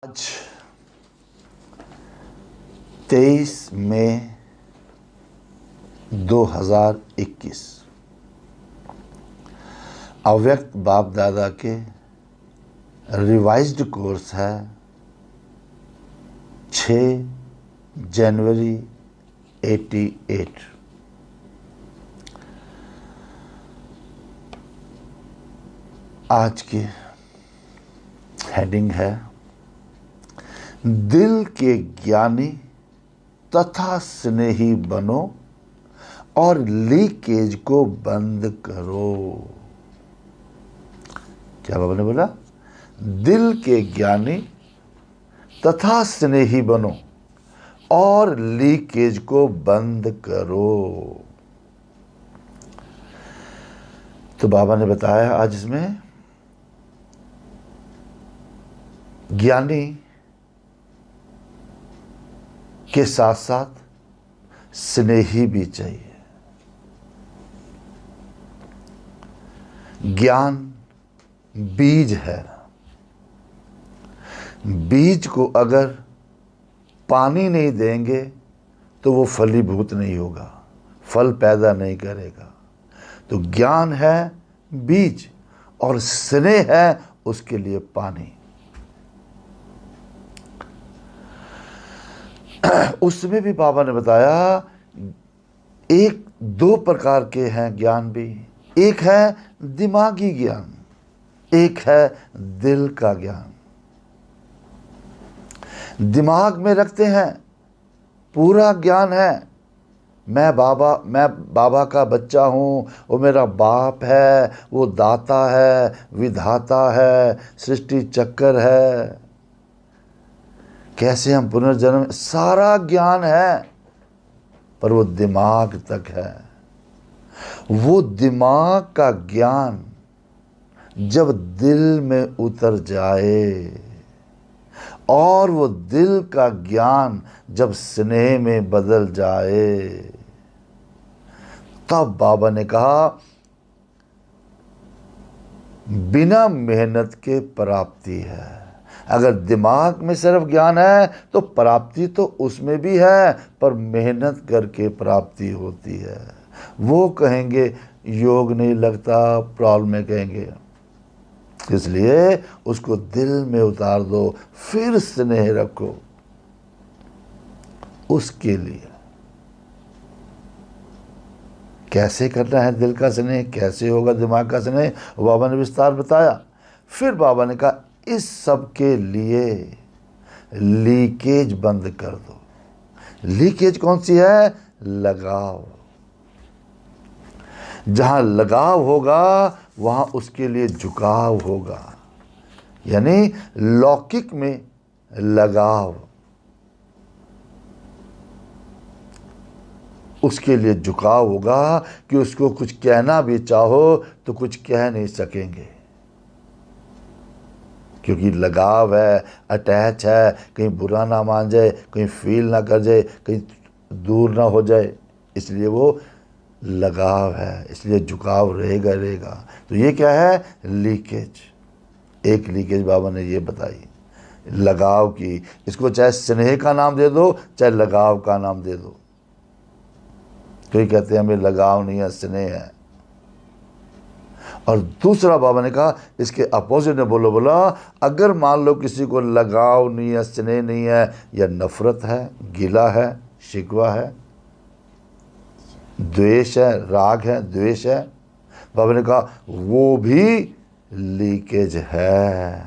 आज 23 मई 2021 अव्यक्त बाप दादा के रिवाइज्ड कोर्स है 6 जनवरी 88। आज की हेडिंग है दिल के ज्ञानी तथा स्नेही बनो और लीकेज को बंद करो। क्या बाबा ने बोला? दिल के ज्ञानी तथा स्नेही बनो और लीकेज को बंद करो। तो बाबा ने बताया आज इसमें ज्ञानी के साथ साथ स्नेही भी चाहिए। ज्ञान बीज है। बीज को अगर पानी नहीं देंगे तो वो फलीभूत नहीं होगा, फल पैदा नहीं करेगा। तो ज्ञान है बीज और स्नेह है उसके लिए पानी। उसमें भी बाबा ने बताया एक दो प्रकार के हैं ज्ञान भी। एक है दिमागी ज्ञान, एक है दिल का ज्ञान। दिमाग में रखते हैं पूरा ज्ञान है, मैं बाबा का बच्चा हूँ, वो मेरा बाप है, वो दाता है, विधाता है, सृष्टि चक्र है, कैसे हम पुनर्जन्म, सारा ज्ञान है। पर वो दिमाग तक है। वो दिमाग का ज्ञान जब दिल में उतर जाए और वो दिल का ज्ञान जब स्नेह में बदल जाए, तब बाबा ने कहा बिना मेहनत के प्राप्ति है। अगर दिमाग में सिर्फ ज्ञान है तो प्राप्ति तो उसमें भी है, पर मेहनत करके प्राप्ति होती है। वो कहेंगे योग नहीं लगता, प्रॉब्लम में कहेंगे। इसलिए उसको दिल में उतार दो, फिर स्नेह रखो उसके लिए। कैसे करना है दिल का स्नेह, कैसे होगा दिमाग का स्नेह, बाबा ने विस्तार बताया। फिर बाबा ने कहा इस सब के लिए लीकेज बंद कर दो। लीकेज कौन सी है? लगाव। जहां लगाव होगा वहां उसके लिए झुकाव होगा। यानी लौकिक में लगाव, उसके लिए झुकाव होगा कि उसको कुछ कहना भी चाहो तो कुछ कह नहीं सकेंगे, क्योंकि लगाव है, अटैच है, कहीं बुरा ना मान जाए, कहीं फील ना कर जाए, कहीं दूर ना हो जाए, इसलिए वो लगाव है, इसलिए झुकाव रहेगा। तो ये क्या है? लीकेज। एक लीकेज बाबा ने ये बताई लगाव की। इसको चाहे स्नेह का नाम दे दो, चाहे लगाव का नाम दे दो। कोई कहते हैं हमें लगाव नहीं है, स्नेह है। और दूसरा बाबा ने कहा इसके अपोजिट में बोला अगर मान लो किसी को लगाव नहीं है, स्नेह नहीं है, या नफरत है, गिला है, शिकवा है, द्वेष है, राग है, द्वेष है, बाबा ने कहा वो भी लीकेज है।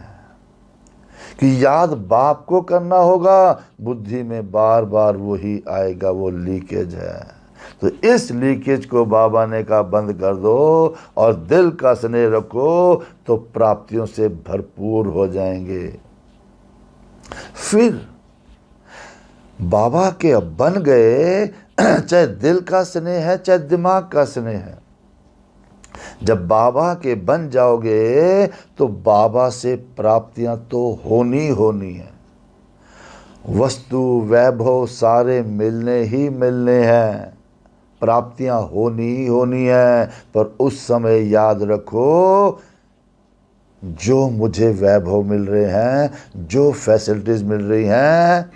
कि याद बाप को करना होगा, बुद्धि में बार बार वही आएगा, वो लीकेज है। तो इस लीकेज को बाबा ने कहा बंद कर दो और दिल का स्नेह रखो, तो प्राप्तियों से भरपूर हो जाएंगे। फिर बाबा के अब बन गए, चाहे दिल का स्नेह है चाहे दिमाग का स्नेह है। जब बाबा के बन जाओगे तो बाबा से प्राप्तियां तो होनी है। वस्तु वैभव सारे मिलने ही मिलने हैं, प्राप्तियां होनी ही होनी है। पर उस समय याद रखो जो मुझे वैभव मिल रहे हैं, जो फैसिलिटीज़ मिल रही हैं,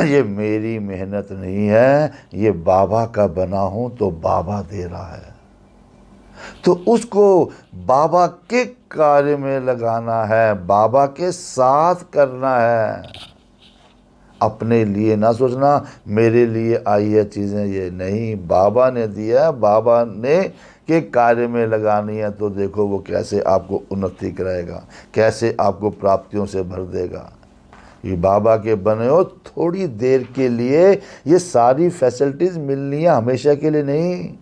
ये मेरी मेहनत नहीं है, ये बाबा का बना हूँ तो बाबा दे रहा है। तो उसको बाबा के कार्य में लगाना है, बाबा के साथ करना है। अपने लिए ना सोचना मेरे लिए आई है चीज़ें, ये नहीं, बाबा ने दिया, बाबा ने के कार्य में लगानी है। तो देखो वो कैसे आपको उन्नति कराएगा, कैसे आपको प्राप्तियों से भर देगा। ये बाबा के बने हो थोड़ी देर के लिए, ये सारी फैसिलिटीज़ मिलनी है, हमेशा के लिए नहीं।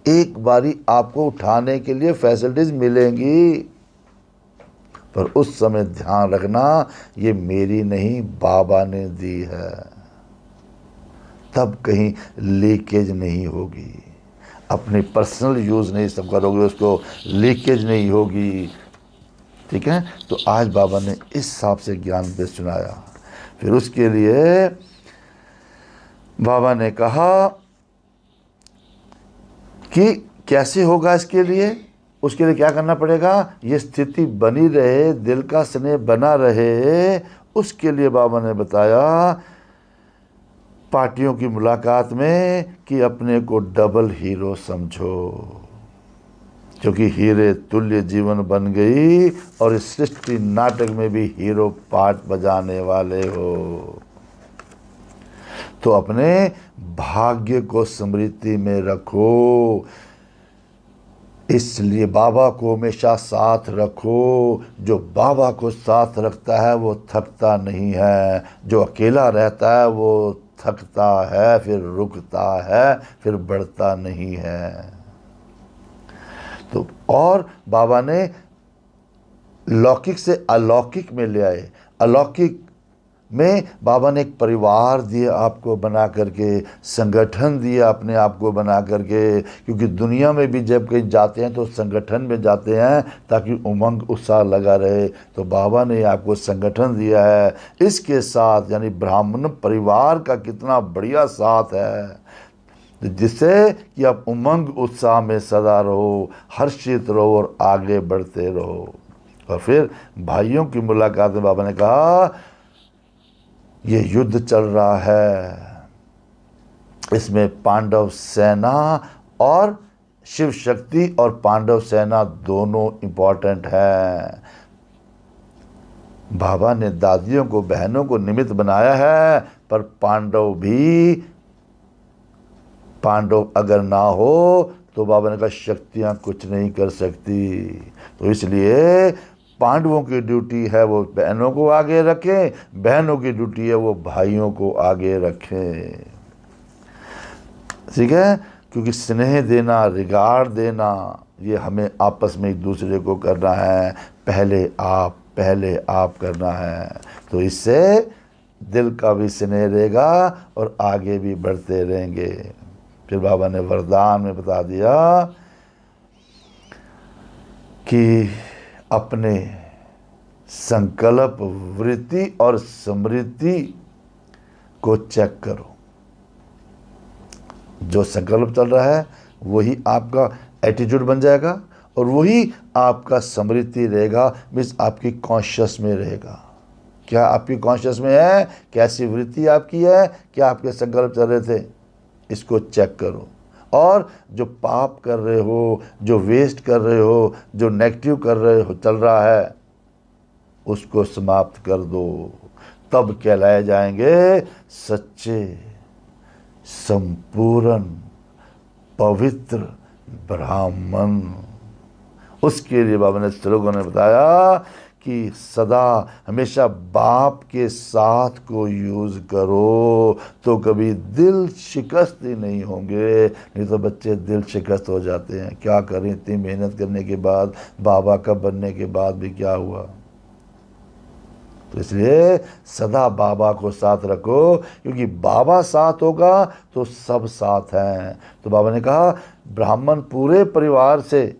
एक बारी आपको उठाने के लिए फैसिलिटीज़ मिलेंगी, पर उस समय ध्यान रखना ये मेरी नहीं, बाबा ने दी है। तब कहीं लीकेज नहीं होगी, अपनी पर्सनल यूज़ नहीं सब करोगे, उसको लीकेज नहीं होगी। ठीक है, तो आज बाबा ने इस हिसाब से ज्ञान पे सुनाया। फिर उसके लिए बाबा ने कहा कि कैसे होगा इसके लिए, उसके लिए क्या करना पड़ेगा, ये स्थिति बनी रहे, दिल का स्नेह बना रहे। उसके लिए बाबा ने बताया पार्टियों की मुलाकात में कि अपने को डबल हीरो समझो, क्योंकि हीरे तुल्य जीवन बन गई और इस सृष्टि नाटक में भी हीरो पार्ट बजाने वाले हो। तो अपने भाग्य को स्मृति में रखो, इसलिए बाबा को हमेशा साथ रखो। जो बाबा को साथ रखता है वो थकता नहीं है, जो अकेला रहता है वो थकता है, फिर रुकता है, फिर बढ़ता नहीं है। तो और बाबा ने लौकिक से अलौकिक में ले आए। अलौकिक में बाबा ने एक परिवार दिया आपको बना करके, संगठन दिया अपने आप को बना करके, क्योंकि दुनिया में भी जब कहीं जाते हैं तो संगठन में जाते हैं ताकि उमंग उत्साह लगा रहे। तो बाबा ने आपको संगठन दिया है, इसके साथ यानी ब्राह्मण परिवार का कितना बढ़िया साथ है, जिससे कि आप उमंग उत्साह में सदा रहो, हर्षित रहो और आगे बढ़ते रहो। और फिर भाइयों की मुलाकात में बाबा ने कहा ये युद्ध चल रहा है, इसमें पांडव सेना और शिव शक्ति और पांडव सेना दोनों इम्पोर्टेंट है। बाबा ने दादियों को, बहनों को निमित्त बनाया है, पर पांडव अगर ना हो तो बाबा ने कहा शक्तियाँ कुछ नहीं कर सकती। तो इसलिए पांडवों की ड्यूटी है वो बहनों को आगे रखें, बहनों की ड्यूटी है वो भाइयों को आगे रखें। ठीक है, क्योंकि स्नेह देना, रिगार्ड देना, ये हमें आपस में एक दूसरे को करना है। पहले आप करना है, तो इससे दिल का भी स्नेह रहेगा और आगे भी बढ़ते रहेंगे। फिर बाबा ने वरदान में बता दिया कि अपने संकल्प, वृत्ति और स्मृति को चेक करो। जो संकल्प चल रहा है वही आपका एटीट्यूड बन जाएगा और वही आपका स्मृति रहेगा, मीन्स आपकी कॉन्शियस में रहेगा। क्या आपकी कॉन्शियस में है, कैसी वृत्ति आपकी है, क्या आपके संकल्प चल रहे थे, इसको चेक करो। और जो पाप कर रहे हो, जो वेस्ट कर रहे हो, जो नेगेटिव कर रहे हो, चल रहा है, उसको समाप्त कर दो। तब कहलाए जाएंगे सच्चे, संपूर्ण, पवित्र ब्राह्मण। उसके लिए बाबा ने श्लोकों ने बताया कि सदा हमेशा बाप के साथ को यूज़ करो तो कभी दिल शिकस्त ही नहीं होंगे। नहीं तो बच्चे दिल शिकस्त हो जाते हैं, क्या करें, इतनी मेहनत करने के बाद, बाबा का बनने के बाद भी क्या हुआ। तो इसलिए सदा बाबा को साथ रखो, क्योंकि बाबा साथ होगा तो सब साथ हैं। तो बाबा ने कहा ब्राह्मण पूरे परिवार से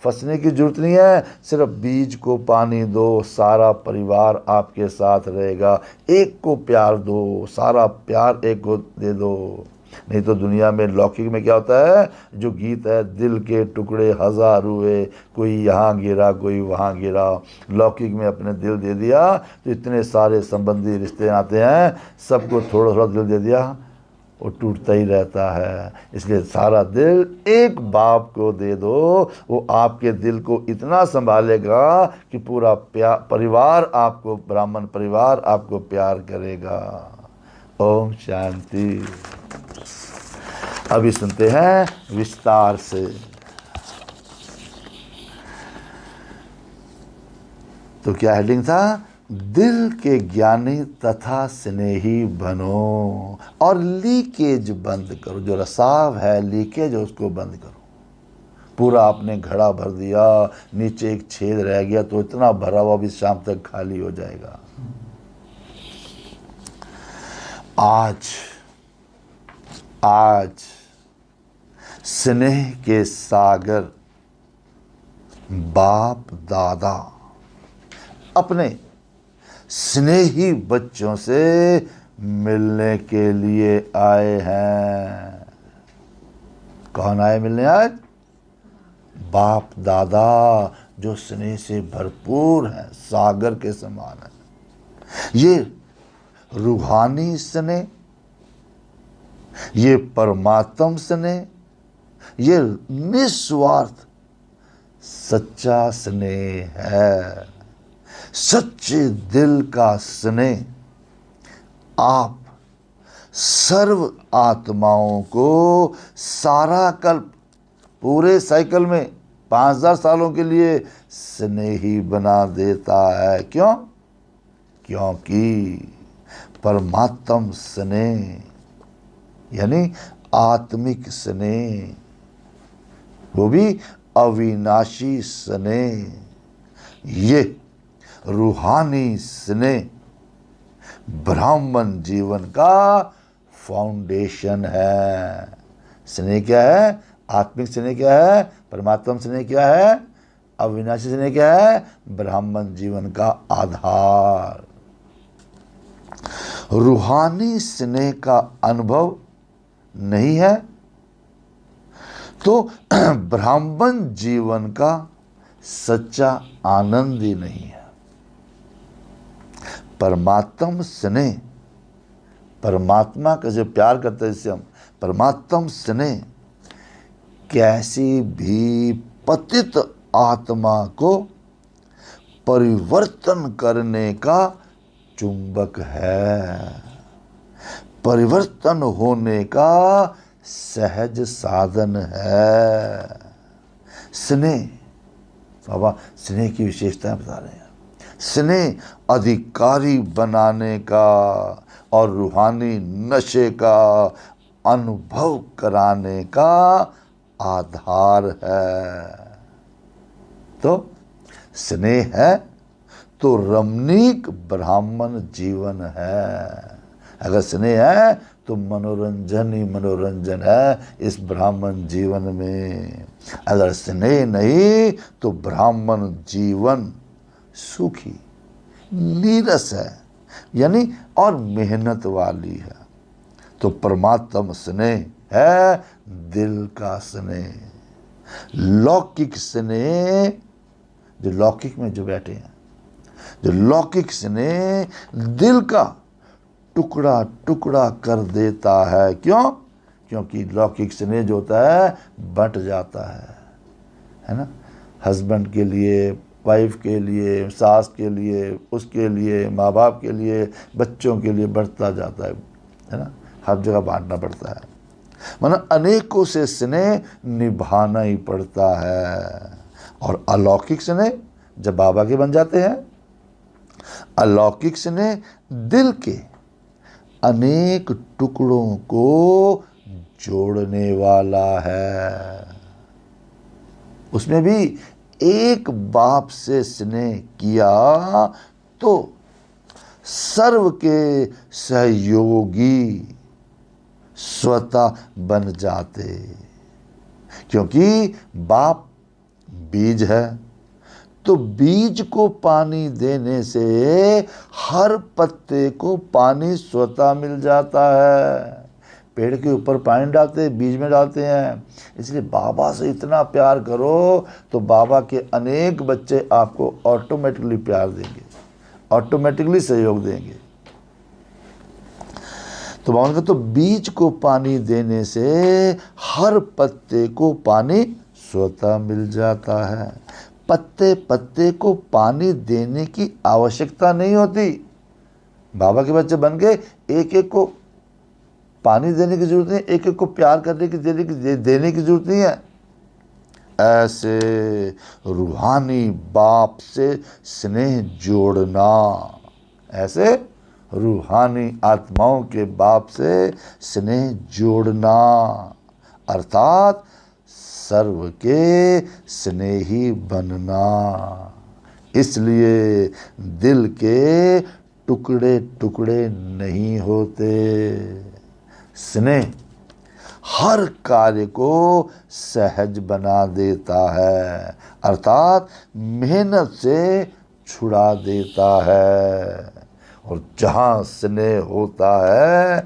फंसने की जरूरत नहीं है, सिर्फ बीज को पानी दो, सारा परिवार आपके साथ रहेगा। एक को प्यार दो, सारा प्यार एक को दे दो। नहीं तो दुनिया में लौकिक में क्या होता है, जो गीत है, दिल के टुकड़े हजार हुए, कोई यहाँ गिरा कोई वहाँ गिरा। लौकिक में अपने दिल दे दिया तो इतने सारे संबंधी रिश्ते आते हैं, सबको थोड़ा थोड़ा दिल दे दिया, वो टूटता ही रहता है। इसलिए सारा दिल एक बाप को दे दो, वो आपके दिल को इतना संभालेगा कि पूरा परिवार आपको, ब्राह्मण परिवार आपको प्यार करेगा। ओम शांति। अभी सुनते हैं विस्तार से। तो क्या हेडिंग था? दिल के ज्ञानी तथा स्नेही बनो और लीकेज बंद करो। जो रसाव है, लीकेज है, उसको बंद करो। पूरा आपने घड़ा भर दिया, नीचे एक छेद रह गया तो इतना भरा हुआ भी शाम तक खाली हो जाएगा। आज स्नेह के सागर बाप दादा अपने स्नेही बच्चों से मिलने के लिए आए हैं। कौन आए मिलने आज? बाप दादा, जो स्नेह से भरपूर हैं, सागर के समान है। ये रूहानी स्नेह, ये परमात्म स्नेह, ये निस्वार्थ सच्चा स्नेह है। सच्चे दिल का स्नेह आप सर्व आत्माओं को सारा कल्प, पूरे साइकिल में 5000 सालों के लिए स्नेही बना देता है। क्यों? क्योंकि परमात्म स्नेह यानी आत्मिक स्नेह, वो भी अविनाशी स्नेह, ये रूहानी स्नेह ब्राह्मण जीवन का फाउंडेशन है। स्नेह क्या है? आत्मिक स्नेह क्या है? परमात्मा स्नेह क्या है? अविनाशी स्नेह क्या है? ब्राह्मण जीवन का आधार। रूहानी स्नेह का अनुभव नहीं है तो ब्राह्मण जीवन का सच्चा आनंद ही नहीं है। परमात्म स्नेह, परमात्मा का जो प्यार करते हैं, जिससे हम परमात्म स्नेह कैसी भी पतित आत्मा को परिवर्तन करने का चुंबक है, परिवर्तन होने का सहज साधन है। स्नेह, बाबा स्नेह की विशेषताएं बता रहे हैं। स्नेह अधिकारी बनाने का और रूहानी नशे का अनुभव कराने का आधार है। तो स्नेह है तो रमणीक ब्राह्मण जीवन है। अगर स्नेह है तो मनोरंजन ही मनोरंजन है इस ब्राह्मण जीवन में। अगर स्नेह नहीं तो ब्राह्मण जीवन सुखी नीरस है, यानी और मेहनत वाली है। तो परमात्म स्नेह है दिल का स्नेह। लौकिक स्नेह, जो लौकिक में जो बैठे हैं, जो लौकिक स्नेह दिल का टुकड़ा टुकड़ा कर देता है। क्यों? क्योंकि लौकिक स्नेह जो होता है बंट जाता है ना। हस्बैंड के लिए, वाइफ के लिए, सास के लिए, उसके लिए, माँ बाप के लिए, बच्चों के लिए बढ़ता जाता है ना। हर जगह बांटना पड़ता है, मतलब अनेकों से स्नेह निभाना ही पड़ता है। और अलौकिक स्नेह जब बाबा के बन जाते हैं, अलौकिक स्नेह दिल के अनेक टुकड़ों को जोड़ने वाला है। उसमें भी एक बाप से स्नेह किया तो सर्व के सहयोगी स्वतः बन जाते, क्योंकि बाप बीज है तो बीज को पानी देने से हर पत्ते को पानी स्वतः मिल जाता है। पेड़ के ऊपर पानी डालते हैं, बीज में डालते हैं। इसलिए बाबा से इतना प्यार करो तो बाबा के अनेक बच्चे आपको ऑटोमेटिकली प्यार देंगे, ऑटोमेटिकली सहयोग देंगे। तो बाबा का तो बीज को पानी देने से हर पत्ते को पानी स्वतः मिल जाता है। पत्ते पत्ते को पानी देने की आवश्यकता नहीं होती। बाबा के बच्चे बन गए, एक एक को पानी देने की जरूरत नहीं, एक एक को प्यार करने की देने की जरूरत नहीं है। ऐसे रूहानी बाप से स्नेह जोड़ना, ऐसे रूहानी आत्माओं के बाप से स्नेह जोड़ना, अर्थात सर्व के स्नेही बनना। इसलिए दिल के टुकड़े टुकड़े नहीं होते। स्नेह हर कार्य को सहज बना देता है, अर्थात मेहनत से छुड़ा देता है। और जहाँ स्नेह होता है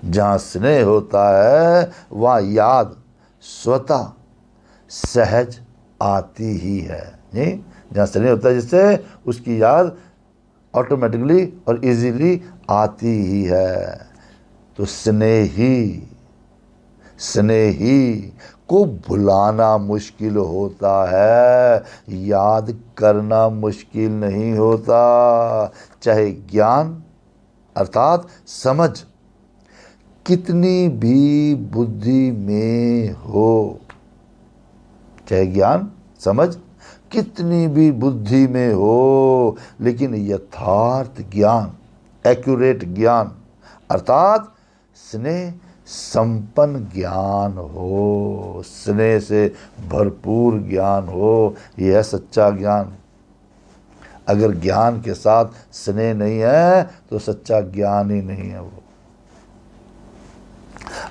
जहाँ स्नेह होता है वहाँ याद स्वतः सहज आती ही है। नहीं, जहाँ स्नेह होता है जिससे उसकी याद ऑटोमेटिकली और इजीली आती ही है। तो स्नेही को भुलाना मुश्किल होता है, याद करना मुश्किल नहीं होता। चाहे ज्ञान अर्थात समझ कितनी भी बुद्धि में हो, चाहे ज्ञान समझ कितनी भी बुद्धि में हो, लेकिन यथार्थ ज्ञान, एक्यूरेट ज्ञान अर्थात स्नेह संपन्न ज्ञान हो, स्नेह से भरपूर ज्ञान हो, यह है सच्चा ज्ञान। अगर ज्ञान के साथ स्नेह नहीं है तो सच्चा ज्ञान ही नहीं है वो।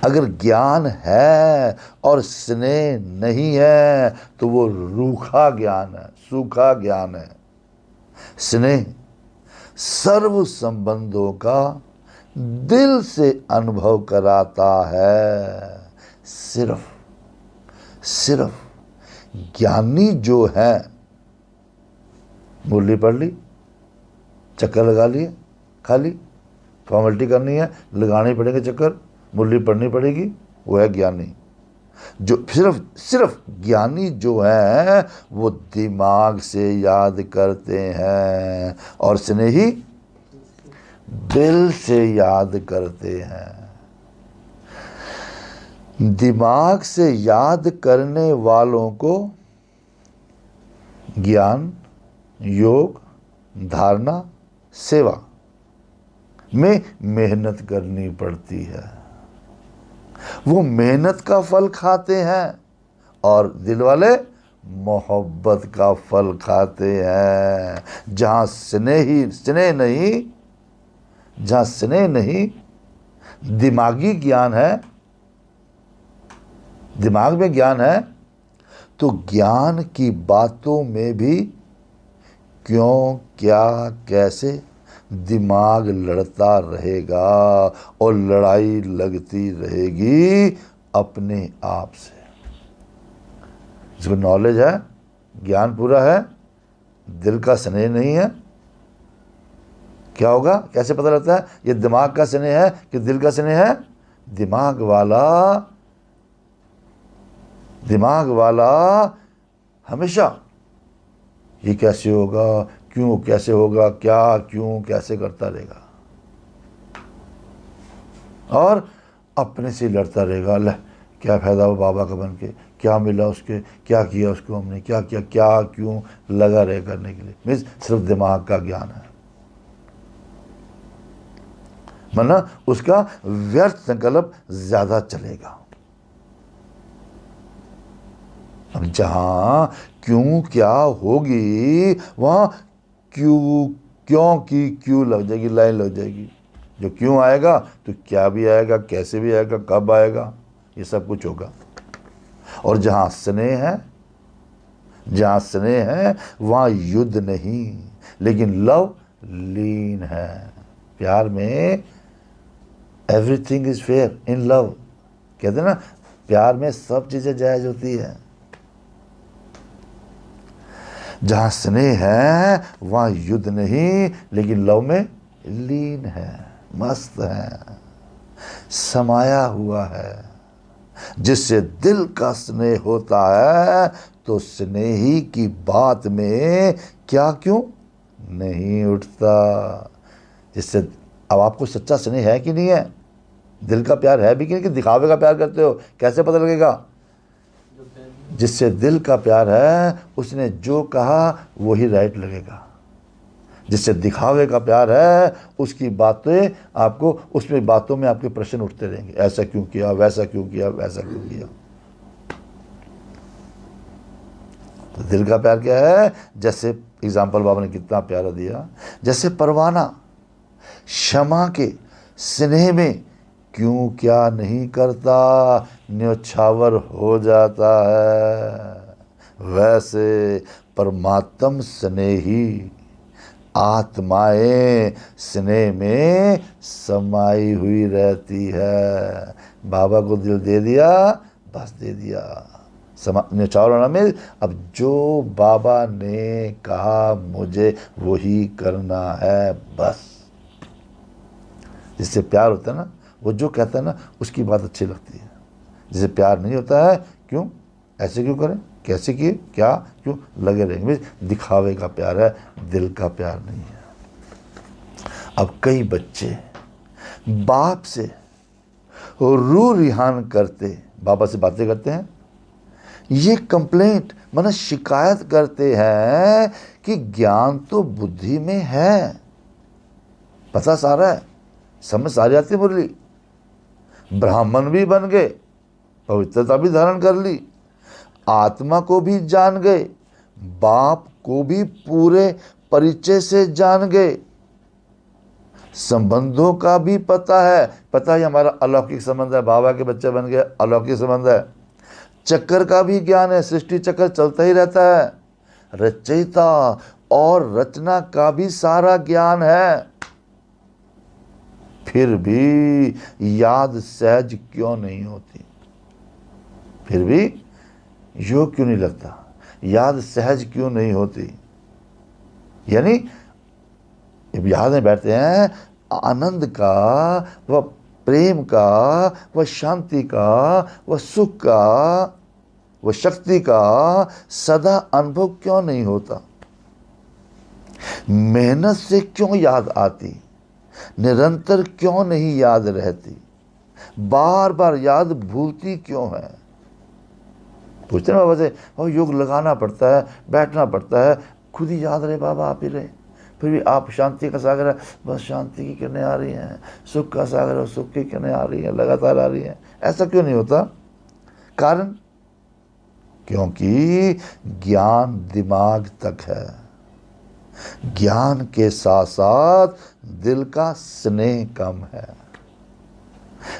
अगर ज्ञान है और स्नेह नहीं है तो वो रूखा ज्ञान है, सूखा ज्ञान है। स्नेह सर्व संबंधों का दिल से अनुभव कराता है। सिर्फ ज्ञानी जो है, मुरली पढ़ ली, चक्कर लगा लिए, खाली फॉर्मेलिटी करनी है, लगाने पड़ेंगे चक्कर, मुरली पढ़नी पड़ेगी, वो है ज्ञानी। जो सिर्फ ज्ञानी जो है वो दिमाग से याद करते हैं और स्नेही दिल से याद करते हैं। दिमाग से याद करने वालों को ज्ञान, योग, धारणा, सेवा में मेहनत करनी पड़ती है। वो मेहनत का फल खाते हैं और दिल वाले मोहब्बत का फल खाते हैं। जहाँ स्नेह नहीं दिमागी ज्ञान है, दिमाग में ज्ञान है तो ज्ञान की बातों में भी क्यों, क्या, कैसे दिमाग लड़ता रहेगा और लड़ाई लगती रहेगी अपने आप से। जिसको नॉलेज है, ज्ञान पूरा है, दिल का स्नेह नहीं है, क्या होगा, कैसे पता लगता है ये दिमाग का स्नेह है कि दिल का स्नेह है? दिमाग वाला हमेशा ये कैसे होगा, क्यों कैसे होगा, क्या क्यों कैसे करता रहेगा और अपने से लड़ता रहेगा। ले क्या फ़ायदा हुआ बाबा का बन के, क्या मिला उसके, क्या किया उसको हमने, क्या किया, क्या क्यों लगा रहे करने के लिए। मीन्स सिर्फ दिमाग का ज्ञान है, वरना उसका व्यर्थ संकल्प ज्यादा चलेगा। अब जहां क्यों क्या होगी वहां क्यों की क्यों लग जाएगी, लाइन लग जाएगी। जो क्यों आएगा तो क्या भी आएगा, कैसे भी आएगा, कब आएगा, ये सब कुछ होगा। और जहां स्नेह है वहां युद्ध नहीं लेकिन लव लीन है। प्यार में everything is fair in love. कहते हैं ना, प्यार में सब चीजें जायज होती है। जहां स्नेह है वहां युद्ध नहीं, लेकिन लव में लीन है, मस्त है, समाया हुआ है। जिससे दिल का स्नेह होता है तो स्नेही की बात में क्या क्यों नहीं उठता। जिससे अब आपको सच्चा स्नेह है कि नहीं है, दिल का प्यार है भी कि नहीं, कि दिखावे का प्यार करते हो, कैसे पता लगेगा। जिससे दिल का प्यार है उसने जो कहा वही राइट लगेगा। जिससे दिखावे का प्यार है उसकी बातें आपको, उसमें बातों में आपके प्रश्न उठते रहेंगे, ऐसा क्यों किया, वैसा क्यों किया, वैसा क्यों किया। तो दिल का प्यार क्या है, जैसे एग्जाम्पल बाबा ने कितना प्यारा दिया, जैसे परवाना क्षमा के स्नेह में क्यों क्या नहीं करता, न्योछावर हो जाता है, वैसे परमात्म स्नेही आत्माएं स्नेह में समाई हुई रहती है। बाबा को दिल दे दिया, बस दे दिया, न्योछावर होना में अब जो बाबा ने कहा मुझे वही करना है, बस। जिससे प्यार होता है ना, वो जो कहता है ना उसकी बात अच्छी लगती है। जिसे प्यार नहीं होता है, क्यों ऐसे क्यों करें, कैसे किए, क्या क्यों लगे रहेंगे, दिखावे का प्यार है, दिल का प्यार नहीं है। अब कई बच्चे बाप से रू रिहान करते, बाबा से बातें करते हैं, ये कंप्लेंट माने शिकायत करते हैं कि ज्ञान तो बुद्धि में है, पता सारा है, समझ सारी आती मुरली, ब्राह्मण भी बन गए, पवित्रता भी धारण कर ली, आत्मा को भी जान गए, बाप को भी पूरे परिचय से जान गए, संबंधों का भी पता है हमारा अलौकिक संबंध है, बाबा के बच्चे बन गए, अलौकिक संबंध है। चक्कर का भी ज्ञान है, सृष्टि चक्कर चलता ही रहता है, रचयिता और रचना का भी सारा ज्ञान है। फिर भी याद सहज क्यों नहीं होती, फिर भी योग क्यों नहीं लगता, याद सहज क्यों नहीं होती। यानी याद में बैठते हैं, आनंद का व प्रेम का व शांति का व सुख का व शक्ति का सदा अनुभव क्यों नहीं होता। मेहनत से क्यों याद आती, निरंतर क्यों नहीं याद रहती, बार बार याद भूलती क्यों है। पूछते ना बाबा से, और योग लगाना पड़ता है, बैठना पड़ता है, खुद ही याद रहे बाबा आप ही रहे, फिर भी आप शांति का सागर है, बस शांति की किरणें आ रही हैं, सुख का सागर है, सुख की किरणें आ रही हैं, लगातार आ रही हैं, ऐसा क्यों नहीं होता। कारण क्योंकि ज्ञान दिमाग तक है, ज्ञान के साथ साथ दिल का स्नेह कम है,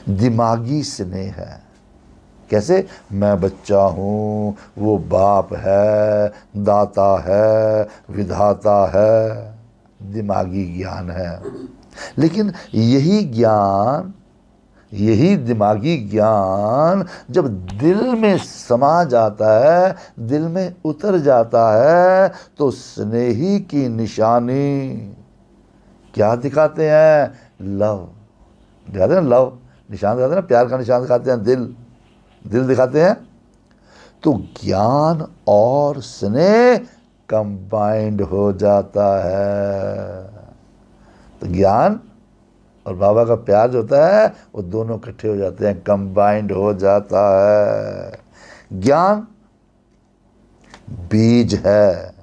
दिमागी स्नेह है। कैसे, मैं बच्चा हूँ, वो बाप है, दाता है, विधाता है, दिमागी ज्ञान है। लेकिन यही ज्ञान, यही दिमागी ज्ञान जब दिल में समा जाता है, दिल में उतर जाता है, तो स्नेही की निशानी क्या दिखाते हैं, लव दिखाते हैं, लव निशान दिखाते हैं ना, प्यार का निशान दिखाते हैं, दिल दिखाते हैं। तो ज्ञान और स्नेह कंबाइंड हो जाता है। तो ज्ञान और बाबा का प्यार जो होता है वो दोनों इकट्ठे हो जाते हैं, कंबाइंड हो जाता है। ज्ञान बीज है,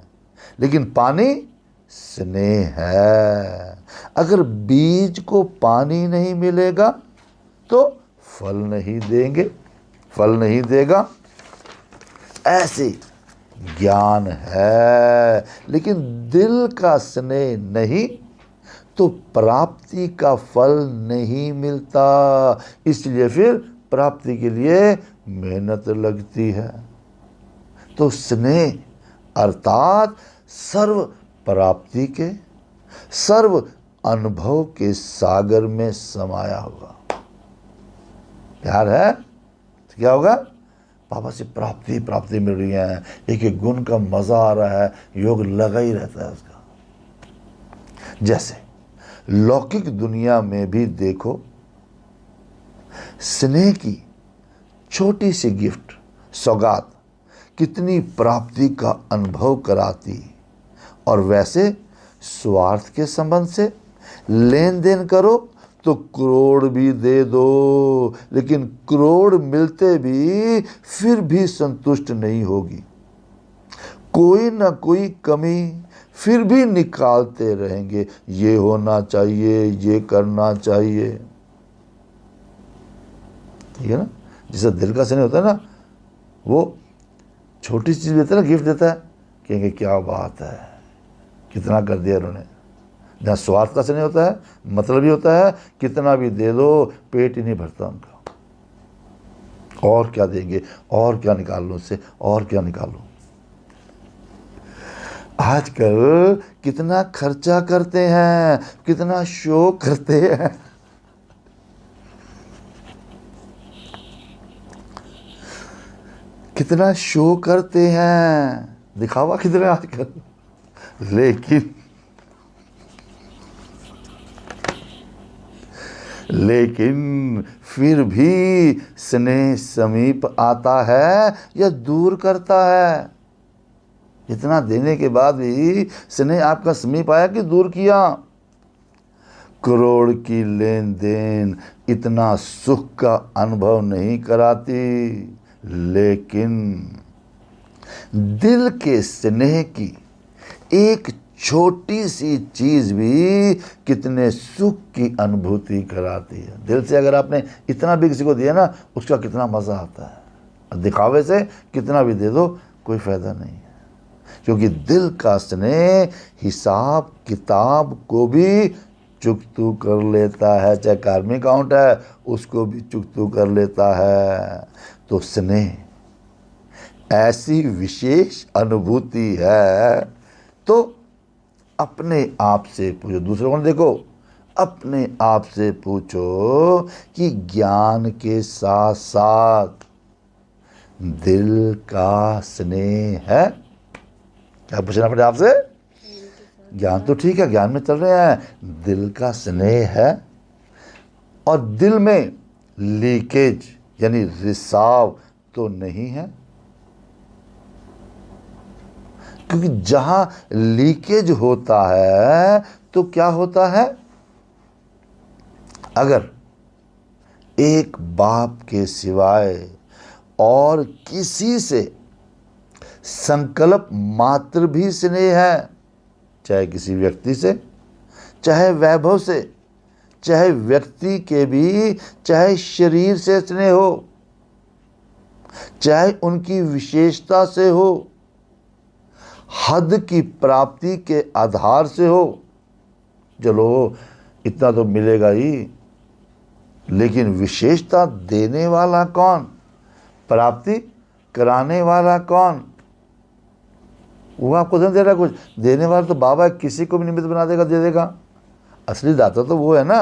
लेकिन पानी स्नेह है। अगर बीज को पानी नहीं मिलेगा तो फल नहीं देंगे, फल नहीं देगा। ऐसे ज्ञान है, लेकिन दिल का स्नेह नहीं तो प्राप्ति का फल नहीं मिलता। इसलिए फिर प्राप्ति के लिए मेहनत लगती है। तो स्नेह अर्थात सर्व प्राप्ति के, सर्व अनुभव के सागर में समाया हुआ। प्यार है तो क्या होगा, बाबा से प्राप्ति मिल रही है, एक एक गुण का मज़ा आ रहा है, योग लगा ही रहता है उसका। जैसे लौकिक दुनिया में भी देखो, स्नेह की छोटी सी गिफ्ट, सौगात कितनी प्राप्ति का अनुभव कराती। और वैसे स्वार्थ के संबंध से लेन देन करो तो करोड़ भी दे दो, लेकिन करोड़ मिलते भी फिर भी संतुष्ट नहीं होगी। कोई ना कोई कमी फिर भी निकालते रहेंगे, ये होना चाहिए, ये करना चाहिए। ठीक है ना। जिससे दिल का स्नेह होता है ना, वो छोटी चीज़ देता है ना, गिफ्ट देता है, कहेंगे क्या बात है, कितना कर दिया उन्होंने। जहाँ स्वार्थ का स्नेह होता है, मतलब ही होता है कितना भी दे दो, पेट ही नहीं भरता उनका, और क्या देंगे, और क्या निकाल लो उससे, और क्या निकाल लो। आजकल कितना खर्चा करते हैं, कितना शो करते हैं, कितना शो करते हैं, दिखावा कितना आजकल। लेकिन फिर भी स्नेह समीप आता है या दूर करता है। इतना देने के बाद भी स्नेह आपका समीप आया कि दूर किया। करोड़ की लेन देन इतना सुख का अनुभव नहीं कराती, लेकिन दिल के स्नेह की एक छोटी सी चीज़ भी कितने सुख की अनुभूति कराती है। दिल से अगर आपने इतना भी किसी को दिया ना, उसका कितना मज़ा आता है। दिखावे से कितना भी दे दो कोई फ़ायदा नहीं है, क्योंकि दिल का स्नेह हिसाब किताब को भी चुकतू कर लेता है। चाहे कार्मिक अकाउंट है, उसको भी चुकतू कर लेता है। तो स्नेह ऐसी विशेष अनुभूति है। तो अपने आप से पूछो, दूसरों को देखो, अपने आप से पूछो कि ज्ञान के साथ साथ दिल का स्नेह है। क्या पूछना पड़े आपसे? ज्ञान तो ठीक है, ज्ञान में चल रहे हैं, दिल का स्नेह है। और दिल में लीकेज यानी रिसाव तो नहीं है, क्योंकि जहां लीकेज होता है तो क्या होता है, अगर एक बाप के सिवाय और किसी से संकल्प मात्र भी स्नेह है, चाहे किसी व्यक्ति से, चाहे वैभव से, चाहे व्यक्ति के भी, चाहे शरीर से स्नेह हो, चाहे उनकी विशेषता से हो, हद की प्राप्ति के आधार से हो, चलो इतना तो मिलेगा ही, लेकिन विशेषता देने वाला कौन, प्राप्ति कराने वाला कौन? वो आपको नहीं दे रहा कुछ, देने वाला तो बाबा किसी को भी निमित्त बना देगा, दे देगा। असली दाता तो वो है ना।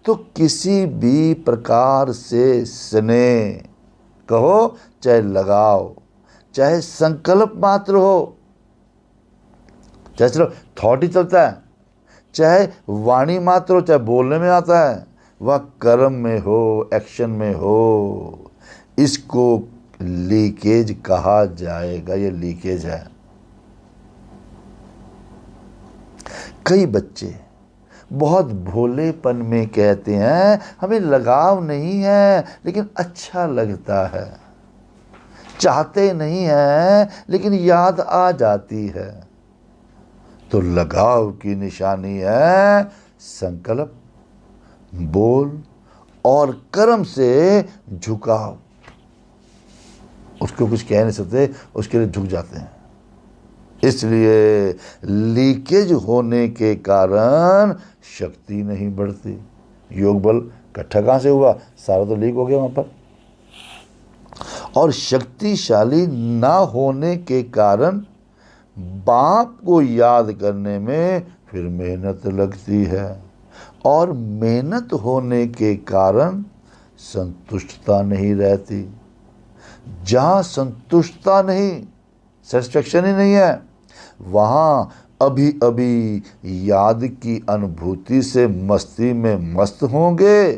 तो किसी भी प्रकार से स्नेह कहो, चाहे लगाओ, चाहे संकल्प मात्र हो, चाहे सिर्फ थॉट ही चलता है, चाहे वाणी मात्र हो, चाहे बोलने में आता है, वह कर्म में हो, एक्शन में हो, इसको लीकेज कहा जाएगा। ये लीकेज है। कई बच्चे बहुत भोलेपन में कहते हैं हमें लगाव नहीं है लेकिन अच्छा लगता है, चाहते नहीं हैं लेकिन याद आ जाती है। तो लगाव की निशानी है संकल्प, बोल और कर्म से झुकाव। उसको कुछ कह नहीं सकते, उसके लिए झुक जाते हैं। इसलिए लीकेज होने के कारण शक्ति नहीं बढ़ती। योग बल इकट्ठा कहाँ से हुआ, सारा तो लीक हो गया वहाँ पर। और शक्तिशाली ना होने के कारण बाप को याद करने में फिर मेहनत लगती है, और मेहनत होने के कारण संतुष्टता नहीं रहती। जहाँ संतुष्टता नहीं, सेटिस्फैक्शन ही नहीं है, वहाँ अभी अभी याद की अनुभूति से मस्ती में मस्त होंगे।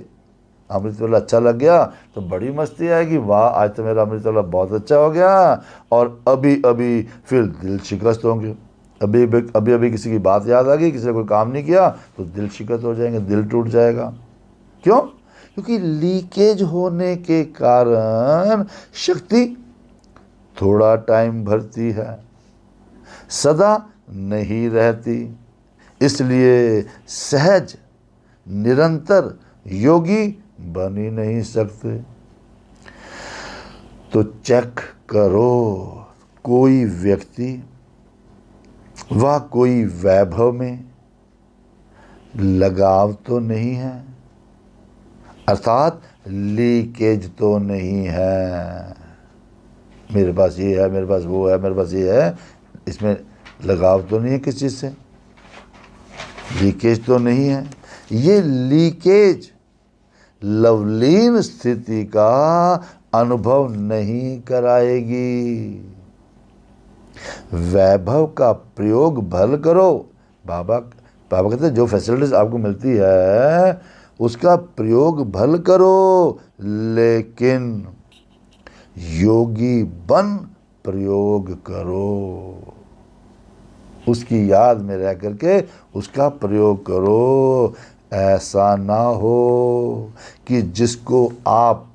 अमृत वाला अच्छा लग गया तो बड़ी मस्ती आएगी, वाह आज तो मेरा अमृत वाला बहुत अच्छा हो गया। और अभी अभी फिर दिल शिकस्त होंगे। अभी अभी अभी किसी की बात याद आ गई, किसी ने कोई काम नहीं किया तो दिल शिकस्त हो जाएंगे, दिल टूट जाएगा। क्यों? क्योंकि लीकेज होने के कारण शक्ति थोड़ा टाइम भरती है, सदा नहीं रहती। इसलिए सहज निरंतर योगी बन ही नहीं सकते। तो चेक करो, कोई व्यक्ति व कोई वैभव में लगाव तो नहीं है, अर्थात लीकेज तो नहीं है। मेरे पास ये है, मेरे पास वो है, मेरे पास ये है, इसमें लगाव तो नहीं है किस चीज़ से, लीकेज तो नहीं है। ये लीकेज लवलीन स्थिति का अनुभव नहीं कराएगी। वैभव का प्रयोग भल करो। बाबा कहते हैं जो फैसिलिटीज आपको मिलती है उसका प्रयोग भल करो, लेकिन योगी बन प्रयोग करो। उसकी याद में रह करके उसका प्रयोग करो। ऐसा ना हो कि जिसको आप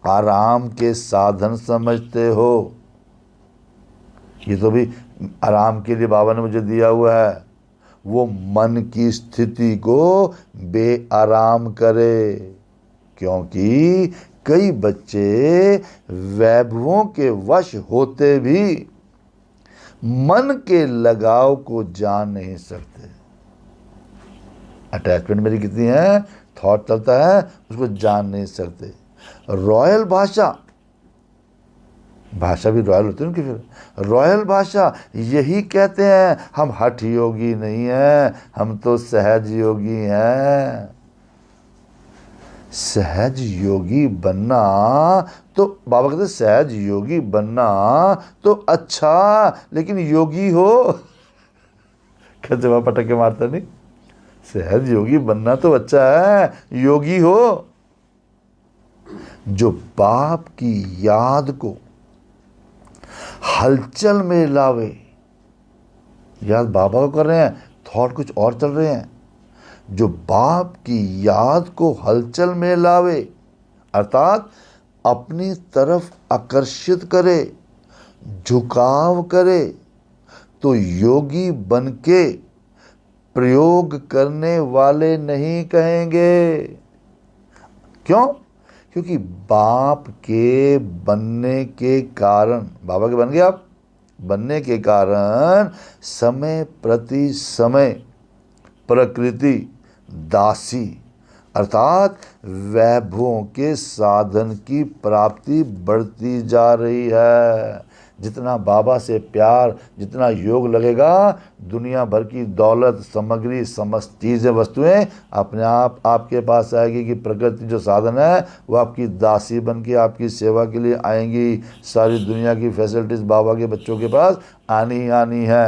आराम के साधन समझते हो, ये तो भी आराम के लिए बाबा ने मुझे दिया हुआ है, वो मन की स्थिति को बेआराम करे। क्योंकि कई बच्चे वैभवों के वश होते भी मन के लगाव को जान नहीं सकते। अटैचमेंट मेरी कितनी है, थॉट चलता है, उसको जान नहीं सकते। रॉयल भाषा भी रॉयल होती है उनकी। फिर रॉयल भाषा यही कहते हैं, हम हठ योगी नहीं हैं, हम तो सहज योगी हैं। सहज योगी बनना तो बाबा कहते सहज योगी बनना तो अच्छा, लेकिन योगी हो कैसे वहां पटक के मारता नहीं। सहज योगी बनना तो अच्छा है, योगी हो जो बाप की याद को हलचल में लावे। याद बाबा को कर रहे हैं, थॉट कुछ और चल रहे हैं। जो बाप की याद को हलचल में लावे, अर्थात अपनी तरफ आकर्षित करे, झुकाव करे, तो योगी बनके प्रयोग करने वाले नहीं कहेंगे। क्यों? क्योंकि बाप के बनने के कारण, बाबा के बन गए आप, बनने के कारण समय प्रति समय प्रकृति दासी अर्थात वैभवों के साधन की प्राप्ति बढ़ती जा रही है। जितना बाबा से प्यार, जितना योग लगेगा, दुनिया भर की दौलत, सामग्री, समस्त चीज़ें, वस्तुएं अपने आप आपके पास आएगी कि प्रकृति जो साधन है वो आपकी दासी बन के आपकी सेवा के लिए आएंगी। सारी दुनिया की फैसिलिटीज़ बाबा के बच्चों के पास आनी ही आनी है।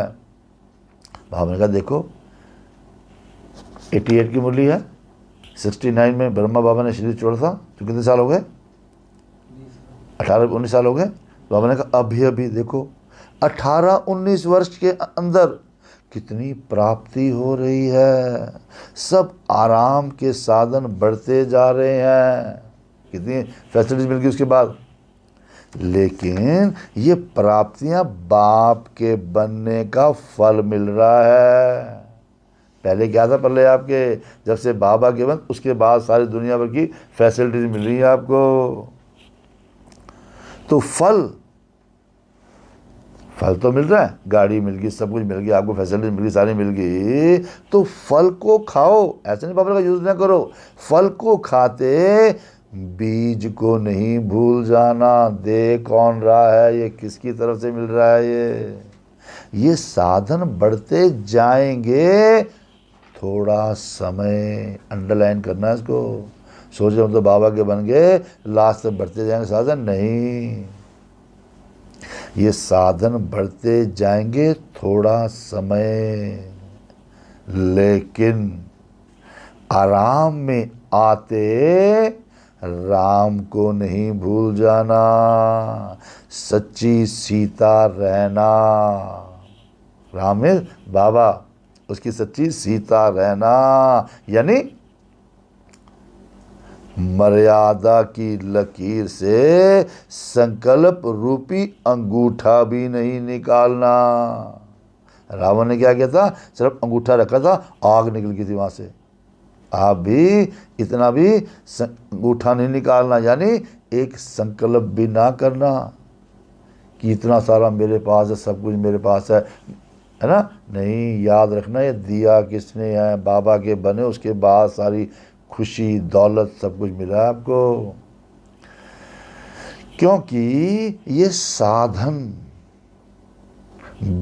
बाबा ने कहा देखो 88 की मुरली है, 69 में ब्रह्मा बाबा ने शरीर छोड़ा था, तो कितने साल हो गए? 18-19 साल हो गए। बाबा ने कहा अभी अभी देखो 18-19 वर्ष के अंदर कितनी प्राप्ति हो रही है। सब आराम के साधन बढ़ते जा रहे हैं, कितनी फैसिलिटीज मिल गई उसके बाद। लेकिन ये प्राप्तियां बाप के बनने का फल मिल रहा है। पहले क्या था, पहले आपके जब से बाबा के बन, उसके बाद सारी दुनिया भर की फैसिलिटीज मिल रही है आपको। तो फल तो मिल रहा है, गाड़ी मिल गई, सब कुछ मिल गया आपको, फैसिलिटी मिल गई, सारी मिल गई, तो फल को खाओ। ऐसे नहीं बाबा का यूज ना करो, फल को खाते बीज को नहीं भूल जाना। दे कौन रहा है, ये किसकी तरफ से मिल रहा है, ये साधन बढ़ते जाएंगे। थोड़ा समय, अंडरलाइन करना है इसको, सोच रहे हम तो बाबा के बन गए, लास्ट तक बढ़ते जाएंगे साधन। नहीं, ये साधन बढ़ते जाएंगे थोड़ा समय, लेकिन आराम में आते राम को नहीं भूल जाना, सच्ची सीता रहना। राम में बाबा, उसकी सच्ची सीता रहना, यानी मर्यादा की लकीर से संकल्प रूपी अंगूठा भी नहीं निकालना। रावण ने क्या किया था? सिर्फ अंगूठा रखा था, आग निकल गई थी वहां से। आप भी इतना भी अंगूठा नहीं निकालना, यानी एक संकल्प भी ना करना कि इतना सारा मेरे पास है, सब कुछ मेरे पास है ना। नहीं, याद रखना ये दिया किसने है? बाबा के बने, उसके बाद सारी खुशी दौलत सब कुछ मिला है आपको। क्योंकि ये साधन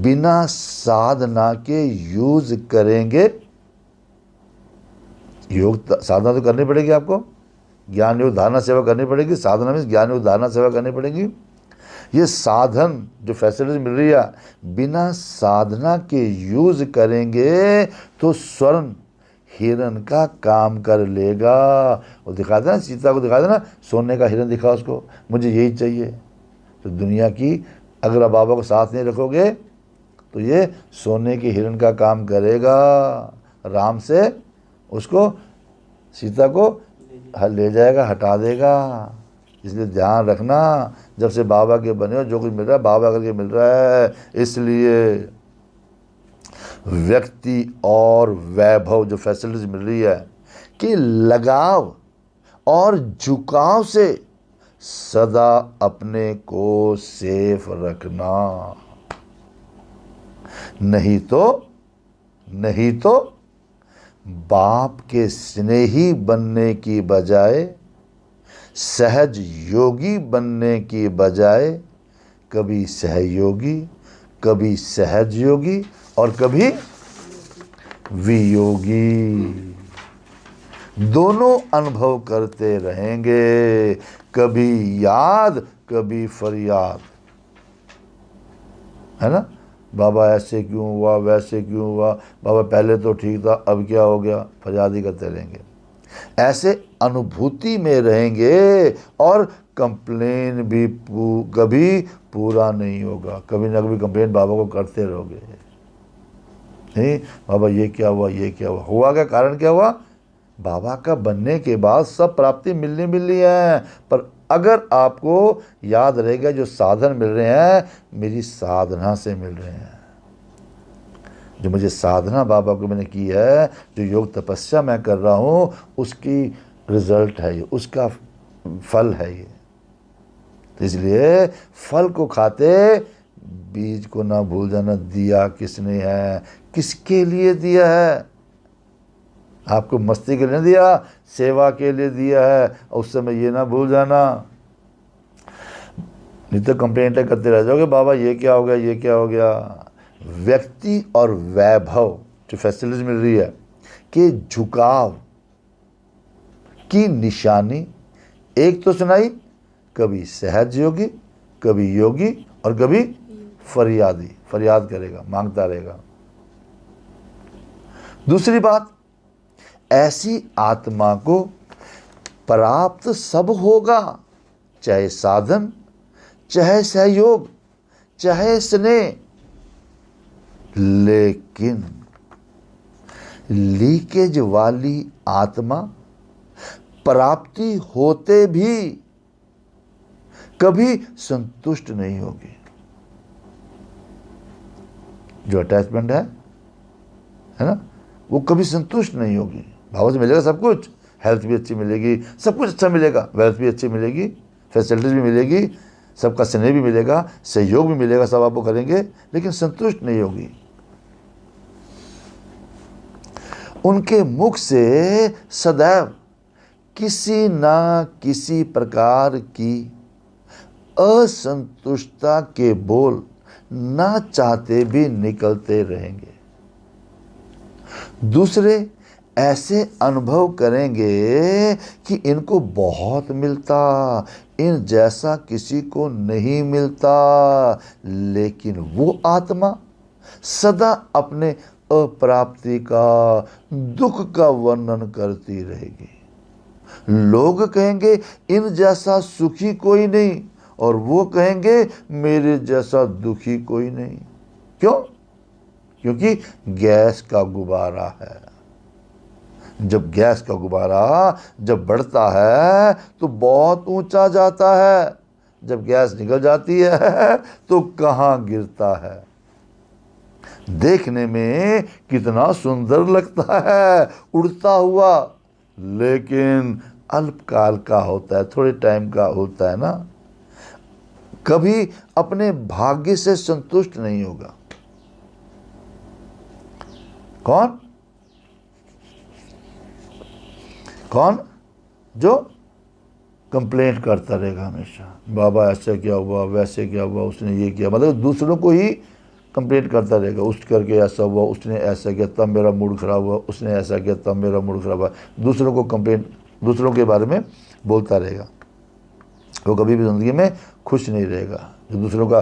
बिना साधना के यूज करेंगे, योग साधना तो करनी पड़ेगी आपको, ज्ञान योग धारणा सेवा करनी पड़ेगी। साधना में ज्ञान योग धारणा सेवा करनी पड़ेगी। ये साधन जो फैसिलिटीज मिल रही है, बिना साधना के यूज करेंगे तो स्वर्ण हिरन का काम कर लेगा। वो दिखा देना, सीता को दिखा देना, सोने का हिरन दिखा उसको, मुझे यही चाहिए। तो दुनिया की अगर आप बाबा को साथ नहीं रखोगे तो ये सोने के हिरन का काम करेगा। राम से उसको, सीता को ले जाएगा, हटा देगा। इसलिए ध्यान रखना, जब से बाबा के बने हो जो कुछ मिल रहा है बाबा करके मिल रहा है। इसलिए व्यक्ति और वैभव जो फैसिलिटीज मिल रही है कि लगाव और झुकाव से सदा अपने को सेफ रखना। नहीं तो बाप के स्नेही बनने की बजाय, सहज योगी बनने की बजाय कभी सहयोगी, कभी सहज योगी और कभी वियोगी दोनों अनुभव करते रहेंगे। कभी याद, कभी फरियाद, है ना। बाबा ऐसे क्यों हुआ, वैसे क्यों हुआ, बाबा पहले तो ठीक था, अब क्या हो गया, फरियाद ही करते रहेंगे। ऐसे अनुभूति में रहेंगे और कंप्लेन भी कभी पूरा नहीं होगा। कभी ना कभी कंप्लेन बाबा को करते रहोगे, नहीं बाबा ये क्या हुआ, ये क्या हुआ। हुआ क्या, कारण क्या हुआ? बाबा का बनने के बाद सब प्राप्ति मिलनी है, पर अगर आपको याद रहेगा जो साधन मिल रहे हैं मेरी साधना से मिल रहे हैं, जो मुझे साधना बाबा को मैंने की है, जो योग तपस्या मैं कर रहा हूँ उसकी रिजल्ट है ये, उसका फल है ये। तो इसलिए फल को खाते बीज को ना भूल जाना। दिया किसने है, किसके लिए दिया है? आपको मस्ती के लिए दिया, सेवा के लिए दिया है। उस समय ये ना भूल जाना, नहीं तो कंप्लेंट करते रह जाओगे, बाबा ये क्या हो गया, ये क्या हो गया। व्यक्ति और वैभव जो फैसिलिटीज मिल रही है कि झुकाव की निशानी एक तो सुनाई, कभी सहज योगी, कभी योगी और कभी फरियादी, फरियाद करेगा, मांगता रहेगा। दूसरी बात, ऐसी आत्मा को प्राप्त सब होगा, चाहे साधन, चाहे सहयोग, चाहे स्नेह, लेकिन लीकेज वाली आत्मा प्राप्ति होते भी कभी संतुष्ट नहीं होगी। जो अटैचमेंट है ना, वो कभी संतुष्ट नहीं होगी। भाव से मिलेगा सब कुछ, हेल्थ भी अच्छी मिलेगी, सब कुछ अच्छा मिलेगा, वेल्थ भी अच्छी मिलेगी, फैसिलिटीज भी मिलेगी, सबका स्नेह भी मिलेगा, सहयोग भी मिलेगा, सब आपको करेंगे, लेकिन संतुष्ट नहीं होगी। उनके मुख से सदैव किसी ना किसी प्रकार की असंतुष्टता के बोल ना चाहते भी निकलते रहेंगे। दूसरे ऐसे अनुभव करेंगे कि इनको बहुत मिलता, इन जैसा किसी को नहीं मिलता। लेकिन वो आत्मा सदा अपने अप्राप्ति का, दुख का वर्णन करती रहेगी। लोग कहेंगे इन जैसा सुखी कोई नहीं, और वो कहेंगे मेरे जैसा दुखी कोई नहीं। क्यों? क्योंकि गैस का गुब्बारा है। जब गैस का गुब्बारा जब बढ़ता है तो बहुत ऊंचा जाता है, जब गैस निकल जाती है तो कहाँ गिरता है। देखने में कितना सुंदर लगता है उड़ता हुआ, लेकिन अल्पकाल का होता है, थोड़े टाइम का होता है ना। कभी अपने भाग्य से संतुष्ट नहीं होगा। कौन? कौन? जो कंप्लेंट करता रहेगा हमेशा, बाबा ऐसा क्या हुआ, वैसे क्या हुआ, उसने ये किया, मतलब दूसरों को ही कंप्लेंट करता रहेगा। उस करके ऐसा हुआ, उसने ऐसा किया तब मेरा मूड खराब हुआ, उसने ऐसा किया तब मेरा मूड खराब हुआ। दूसरों को कंप्लेंट, दूसरों के बारे में बोलता रहेगा। वो कभी भी ज़िंदगी में खुश नहीं रहेगा। जो दूसरों का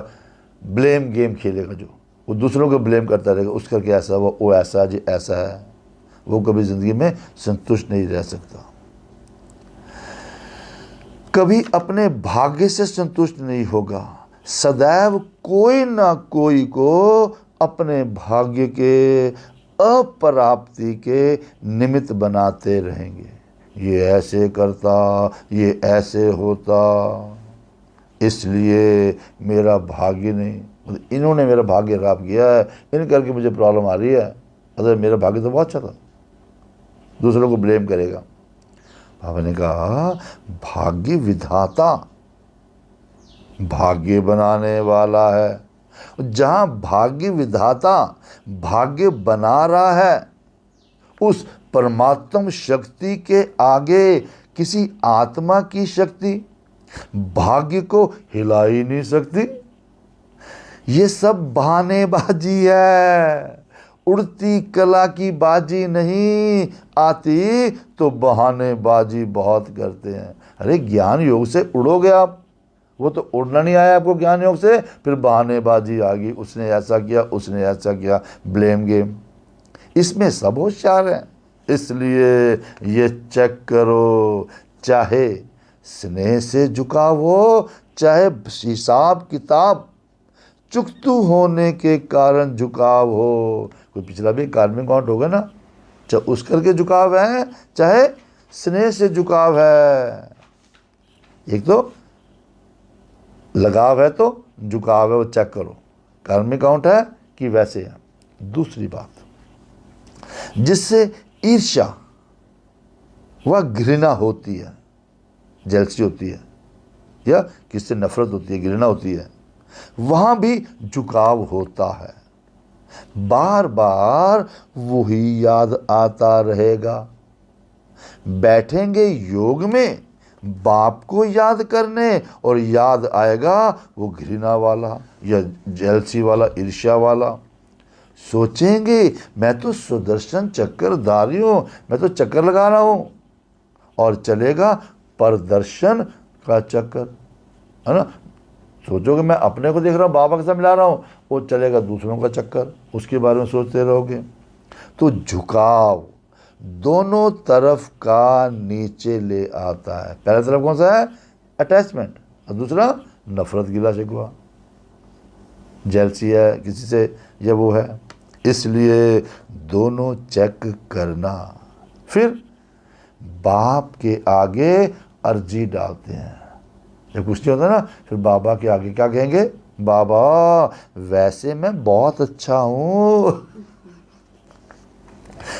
ब्लेम गेम खेलेगा, जो वो दूसरों को ब्लेम करता रहेगा, उस करके ऐसा हुआ, वो ऐसा जी ऐसा है, वो कभी ज़िंदगी में संतुष्ट नहीं रह सकता। कभी अपने भाग्य से संतुष्ट नहीं होगा। सदैव कोई ना कोई को अपने भाग्य के अप्राप्ति के निमित्त बनाते रहेंगे। ये ऐसे करता, ये ऐसे होता, इसलिए मेरा भाग्य नहीं, इन्होंने मेरा भाग्य खराब किया है, इन करके मुझे प्रॉब्लम आ रही है। अगर मेरा भाग्य तो बहुत अच्छा था। दूसरों को ब्लेम करेगा। बाबा ने कहा भाग्य विधाता, भाग्य बनाने वाला है। जहां भाग्य विधाता भाग्य बना रहा है, उस परमात्म शक्ति के आगे किसी आत्मा की शक्ति भाग्य को हिला ही नहीं सकती। ये सब बहानेबाजी है। उड़ती कला की बाजी नहीं आती तो बहानेबाजी बहुत करते हैं। अरे ज्ञान योग से उड़ोगे आप, वो तो उड़ना नहीं आया आपको ज्ञान योग से, फिर बहानेबाजी आ गई, उसने ऐसा किया, उसने ऐसा किया, ब्लेम गेम। इसमें सब होशियार हैं। इसलिए ये चेक करो, चाहे स्नेह से झुकाव हो, चाहे हिसाब किताब चुकतू होने के कारण झुकाव हो। कोई पिछला भी कार्मिक काउंट होगा ना, चाहे उस करके झुकाव है, चाहे स्नेह से झुकाव है। एक तो लगाव है तो झुकाव है, वो चेक करो कार्मिक काउंट है कि वैसे है। दूसरी बात, जिससे ईर्ष्या व घृणा होती है, जेलसी होती है, या किससे नफरत होती है, घृणा होती है, वहां भी झुकाव होता है। बार बार वही याद आता रहेगा। बैठेंगे योग में बाप को याद करने, और याद आएगा वो घृणा वाला या जेलसी वाला, ईर्ष्या वाला। सोचेंगे मैं तो सुदर्शन चक्रधारी हूं, मैं तो चक्कर लगा रहा हूं, और चलेगा प्रदर्शन का चक्कर, है ना। सोचोगे मैं अपने को देख रहा हूँ, बाबा के साथ मिला रहा हूँ, वो चलेगा दूसरों का चक्कर, उसके बारे में सोचते रहोगे। तो झुकाव दोनों तरफ का नीचे ले आता है। पहला तरफ कौन सा है? अटैचमेंट, और दूसरा नफरत, गिला शिकवा, जेलसी है किसी से, या वो है। इसलिए दोनों चेक करना। फिर बाप के आगे अर्जी डालते हैं। जब कुछ नहीं होता ना, फिर बाबा के आगे क्या कहेंगे? बाबा वैसे मैं बहुत अच्छा हूं।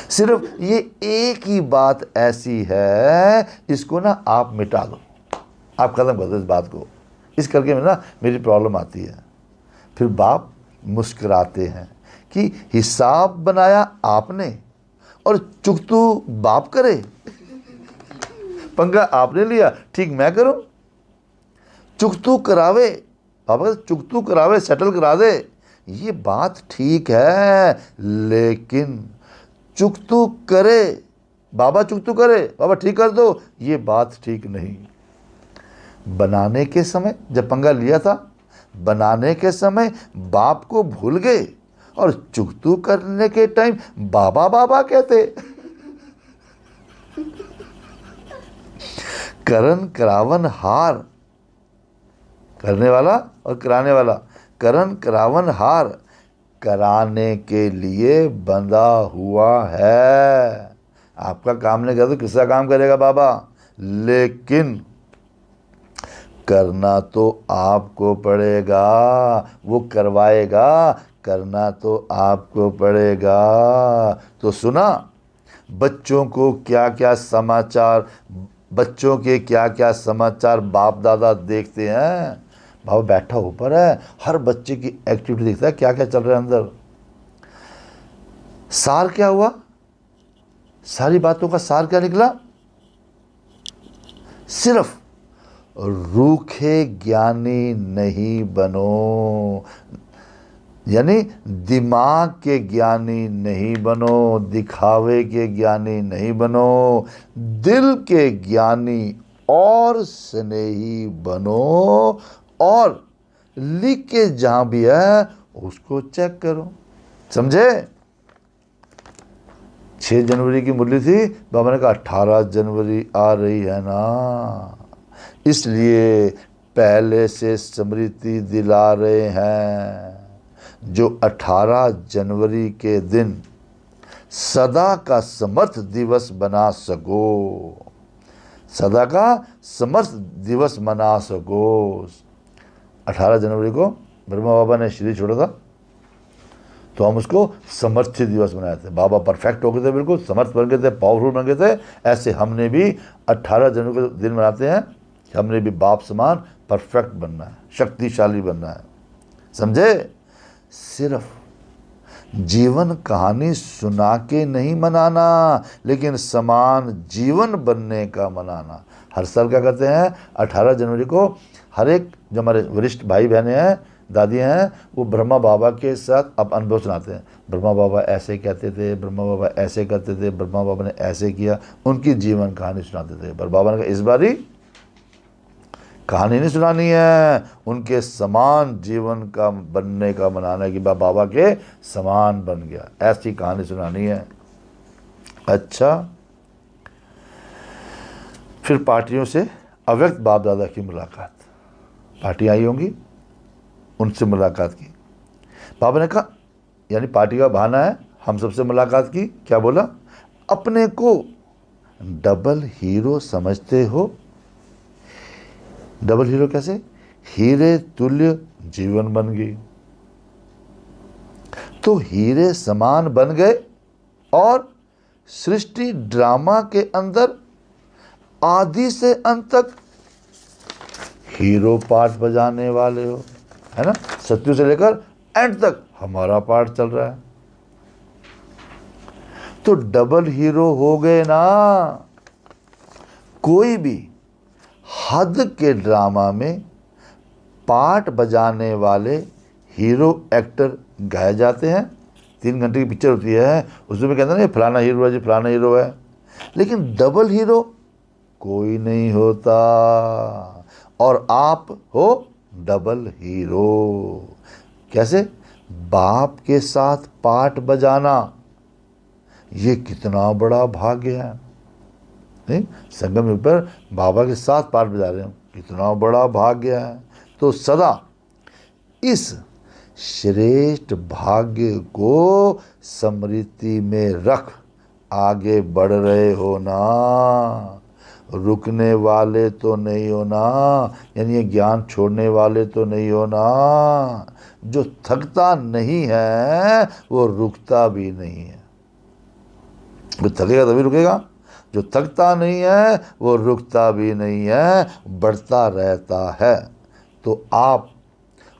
सिर्फ ये एक ही बात ऐसी है, इसको ना आप मिटा दो, आप खत्म कर दो इस बात को, इस करके में ना मेरी प्रॉब्लम आती है। फिर बाप मुस्कुराते हैं कि हिसाब बनाया आपने और चुगतू बाप करे। पंगा आपने लिया, ठीक मैं करूं। चुगतू करावे, बाबा चुगतू करावे, सेटल करा दे, ये बात ठीक है, लेकिन चुगतू करे बाबा चुक तो करे, बाबा ठीक कर दो, ये बात ठीक नहीं। बनाने के समय जब पंगा लिया था, बनाने के समय बाप को भूल गए और चुकतू करने के टाइम बाबा बाबा कहते। करण करावन हार, करने वाला और कराने वाला, करण करावन हार कराने के लिए बंधा हुआ है। आपका काम नहीं करता तो किसका काम करेगा बाबा? लेकिन करना तो आपको पड़ेगा, वो करवाएगा, करना तो आपको पड़ेगा। तो सुना बच्चों को क्या क्या समाचार, बच्चों के क्या क्या समाचार बाप दादा देखते हैं। बाबा बैठा ऊपर है, हर बच्चे की एक्टिविटी देखता है, क्या क्या चल रहा है अंदर। सार क्या हुआ? सारी बातों का सार क्या निकला? सिर्फ रूखे ज्ञानी नहीं बनो, यानी दिमाग के ज्ञानी नहीं बनो, दिखावे के ज्ञानी नहीं बनो, दिल के ज्ञानी और स्नेही बनो। और लिख के जहां भी है उसको चेक करो। समझे? 6 जनवरी की मुरली थी, बाबा ने कहा 18 जनवरी आ रही है ना, इसलिए पहले से स्मृति दिला रहे हैं। जो 18 जनवरी के दिन सदा का समर्थ दिवस बना सको, सदा का समर्थ दिवस मना सको। 18 जनवरी को ब्रह्मा बाबा ने शरीर छोड़ा था, तो हम उसको समर्थी दिवस मनाए थे। बाबा परफेक्ट हो गए थे, बिल्कुल समर्थ बन गए थे, पावरफुल बन गए थे। ऐसे हमने भी 18 जनवरी को दिन मनाते हैं, हमने भी बाप समान परफेक्ट बनना है, शक्तिशाली बनना है। समझे? सिर्फ जीवन कहानी सुना के नहीं मनाना, लेकिन समान जीवन बनने का मनाना। हर साल क्या करते हैं? 18 जनवरी को हर एक जो हमारे वरिष्ठ भाई बहनें हैं, दादियाँ हैं, वो ब्रह्मा बाबा के साथ अब अनुभव सुनाते हैं। ब्रह्मा बाबा ऐसे कहते थे, ब्रह्मा बाबा ऐसे करते थे, ब्रह्मा बाबा ने ऐसे किया, उनकी जीवन कहानी सुनाते थे। पर बाबा ने कहा इस बारी कहानी नहीं सुनानी है, उनके समान जीवन का बनने का मनाना है कि बाबा के समान बन गया, ऐसी कहानी सुनानी है। अच्छा, फिर पार्टियों से अव्यक्त बाप दादा की मुलाकात, पार्टी आई होंगी, उनसे मुलाकात की। बाबा ने कहा, यानी पार्टी का बहाना है, हम सबसे मुलाकात की। क्या बोला? अपने को डबल हीरो समझते हो? डबल हीरो कैसे? हीरे तुल्य जीवन बन गई, तो हीरे समान बन गए और सृष्टि ड्रामा के अंदर आदि से अंत तक हीरो पार्ट बजाने वाले हो, है ना? सत्यु से लेकर एंड तक हमारा पार्ट चल रहा है, तो डबल हीरो हो गए ना। कोई भी हद के ड्रामा में पार्ट बजाने वाले हीरो एक्टर गाए जाते हैं। 3 घंटे की पिक्चर होती है, उसमें कहते हैं ना फलाना हीरो है जी, फलाना हीरो है। लेकिन डबल हीरो कोई नहीं होता, और आप हो डबल हीरो। कैसे? बाप के साथ पार्ट बजाना, ये कितना बड़ा भाग्य है। नहीं, संगम युग पर बाबा के साथ पार्ट बजा रहे हो, कितना बड़ा भाग्य है। तो सदा इस श्रेष्ठ भाग्य को स्मृति में रख आगे बढ़ रहे हो ना, रुकने वाले तो नहीं हो ना, यानी ये ज्ञान छोड़ने वाले तो नहीं हो ना। जो थकता नहीं है वो रुकता भी नहीं है। वो थकेगा तभी रुकेगा, जो थकता नहीं है वो रुकता भी नहीं है, बढ़ता रहता है। तो आप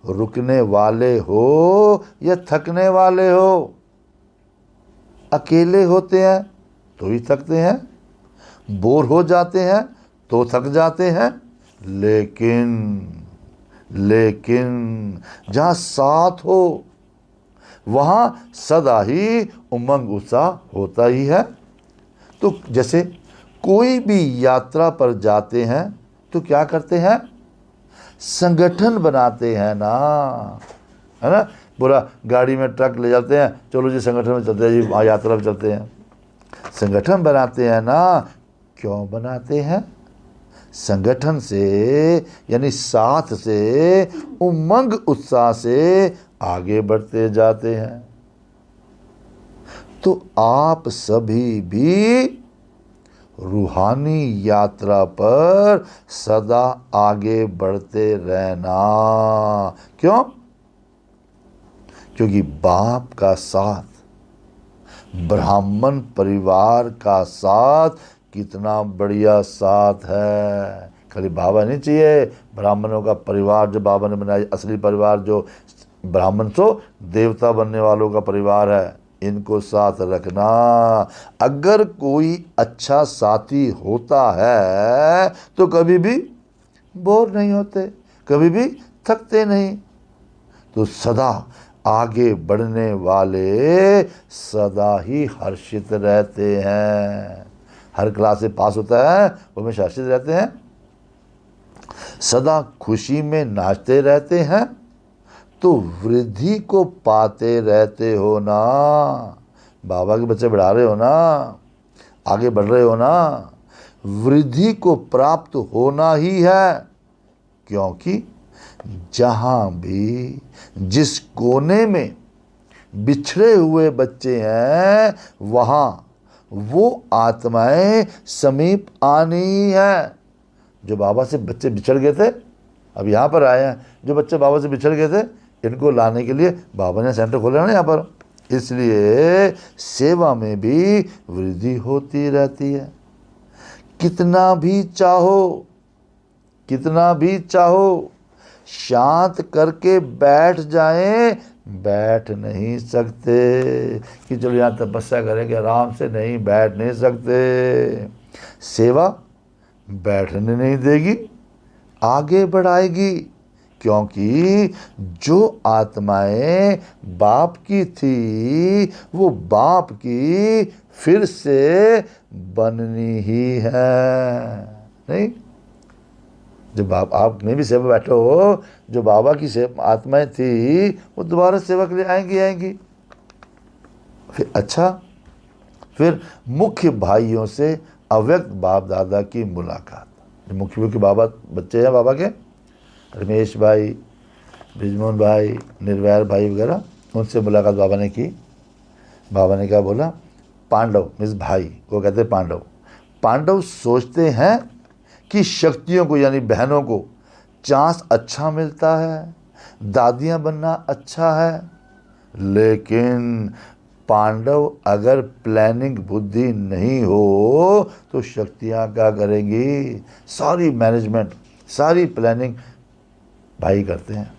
रुकने वाले हो या थकने वाले हो? अकेले होते हैं तो ही थकते हैं, बोर हो जाते हैं तो थक जाते हैं, लेकिन जहाँ साथ हो वहाँ सदा ही उमंग उत्साह होता ही है। तो जैसे कोई भी यात्रा पर जाते हैं तो क्या करते हैं, संगठन बनाते हैं ना, है ना। पूरा गाड़ी में ट्रक ले जाते हैं, चलो जी संगठन में चलते हैं जी, वहाँ यात्रा पर चलते हैं, संगठन बनाते हैं ना। क्यों बनाते हैं? संगठन से यानी साथ से, उमंग उत्साह से आगे बढ़ते जाते हैं। तो आप सभी भी रूहानी यात्रा पर सदा आगे बढ़ते रहना। क्यों? क्योंकि बाप का साथ, ब्राह्मण परिवार का साथ कितना बढ़िया साथ है। खाली बाबा नहीं चाहिए, ब्राह्मणों का परिवार जो बाबा ने बनाया, असली परिवार जो ब्राह्मण सो देवता बनने वालों का परिवार है, इनको साथ रखना। अगर कोई अच्छा साथी होता है तो कभी भी बोर नहीं होते, कभी भी थकते नहीं। तो सदा आगे बढ़ने वाले सदा ही हर्षित रहते हैं। हर क्लास से पास होता है वो हमेशा हर्षित रहते हैं, सदा खुशी में नाचते रहते हैं। तो वृद्धि को पाते रहते हो ना। बाबा के बच्चे बढ़ा रहे हो ना, आगे बढ़ रहे हो ना, वृद्धि को प्राप्त होना ही है। क्योंकि जहाँ भी जिस कोने में बिछड़े हुए बच्चे हैं, वहाँ वो आत्माएं समीप आनी ही है। जो बाबा से बच्चे बिछड़ गए थे अब यहाँ पर आए हैं, जो बच्चे बाबा से बिछड़ गए थे इनको लाने के लिए बाबा ने सेंटर खोला ना यहाँ पर। इसलिए सेवा में भी वृद्धि होती रहती है। कितना भी चाहो, कितना भी चाहो शांत करके बैठ जाएं, बैठ नहीं सकते। कि चलो यहाँ तपस्या करेंगे आराम से, नहीं, बैठ नहीं सकते। सेवा बैठने नहीं देगी, आगे बढ़ाएगी। क्योंकि जो आत्माएं बाप की थी वो बाप की फिर से बननी ही है। नहीं, जो आप में भी सेवा बैठे हो, जो बाबा की सेवा आत्माएं थी वो दोबारा सेवा के लिए आएंगी। फिर अच्छा, फिर मुख्य भाइयों से अव्यक्त बाप दादा की मुलाकात। जो मुख्य के बाबा बच्चे हैं बाबा के, रमेश भाई, ब्रिजमोहन भाई, निर्वैर भाई वगैरह, उनसे मुलाकात बाबा ने की। बाबा ने क्या बोला? पांडव मीन्स भाई को कहते हैं पांडव। पांडव सोचते हैं कि शक्तियों को यानी बहनों को चांस अच्छा मिलता है, दादियाँ बनना अच्छा है। लेकिन पांडव अगर प्लानिंग बुद्धि नहीं हो तो शक्तियाँ क्या करेंगी? सारी मैनेजमेंट, सारी प्लानिंग भाई करते हैं,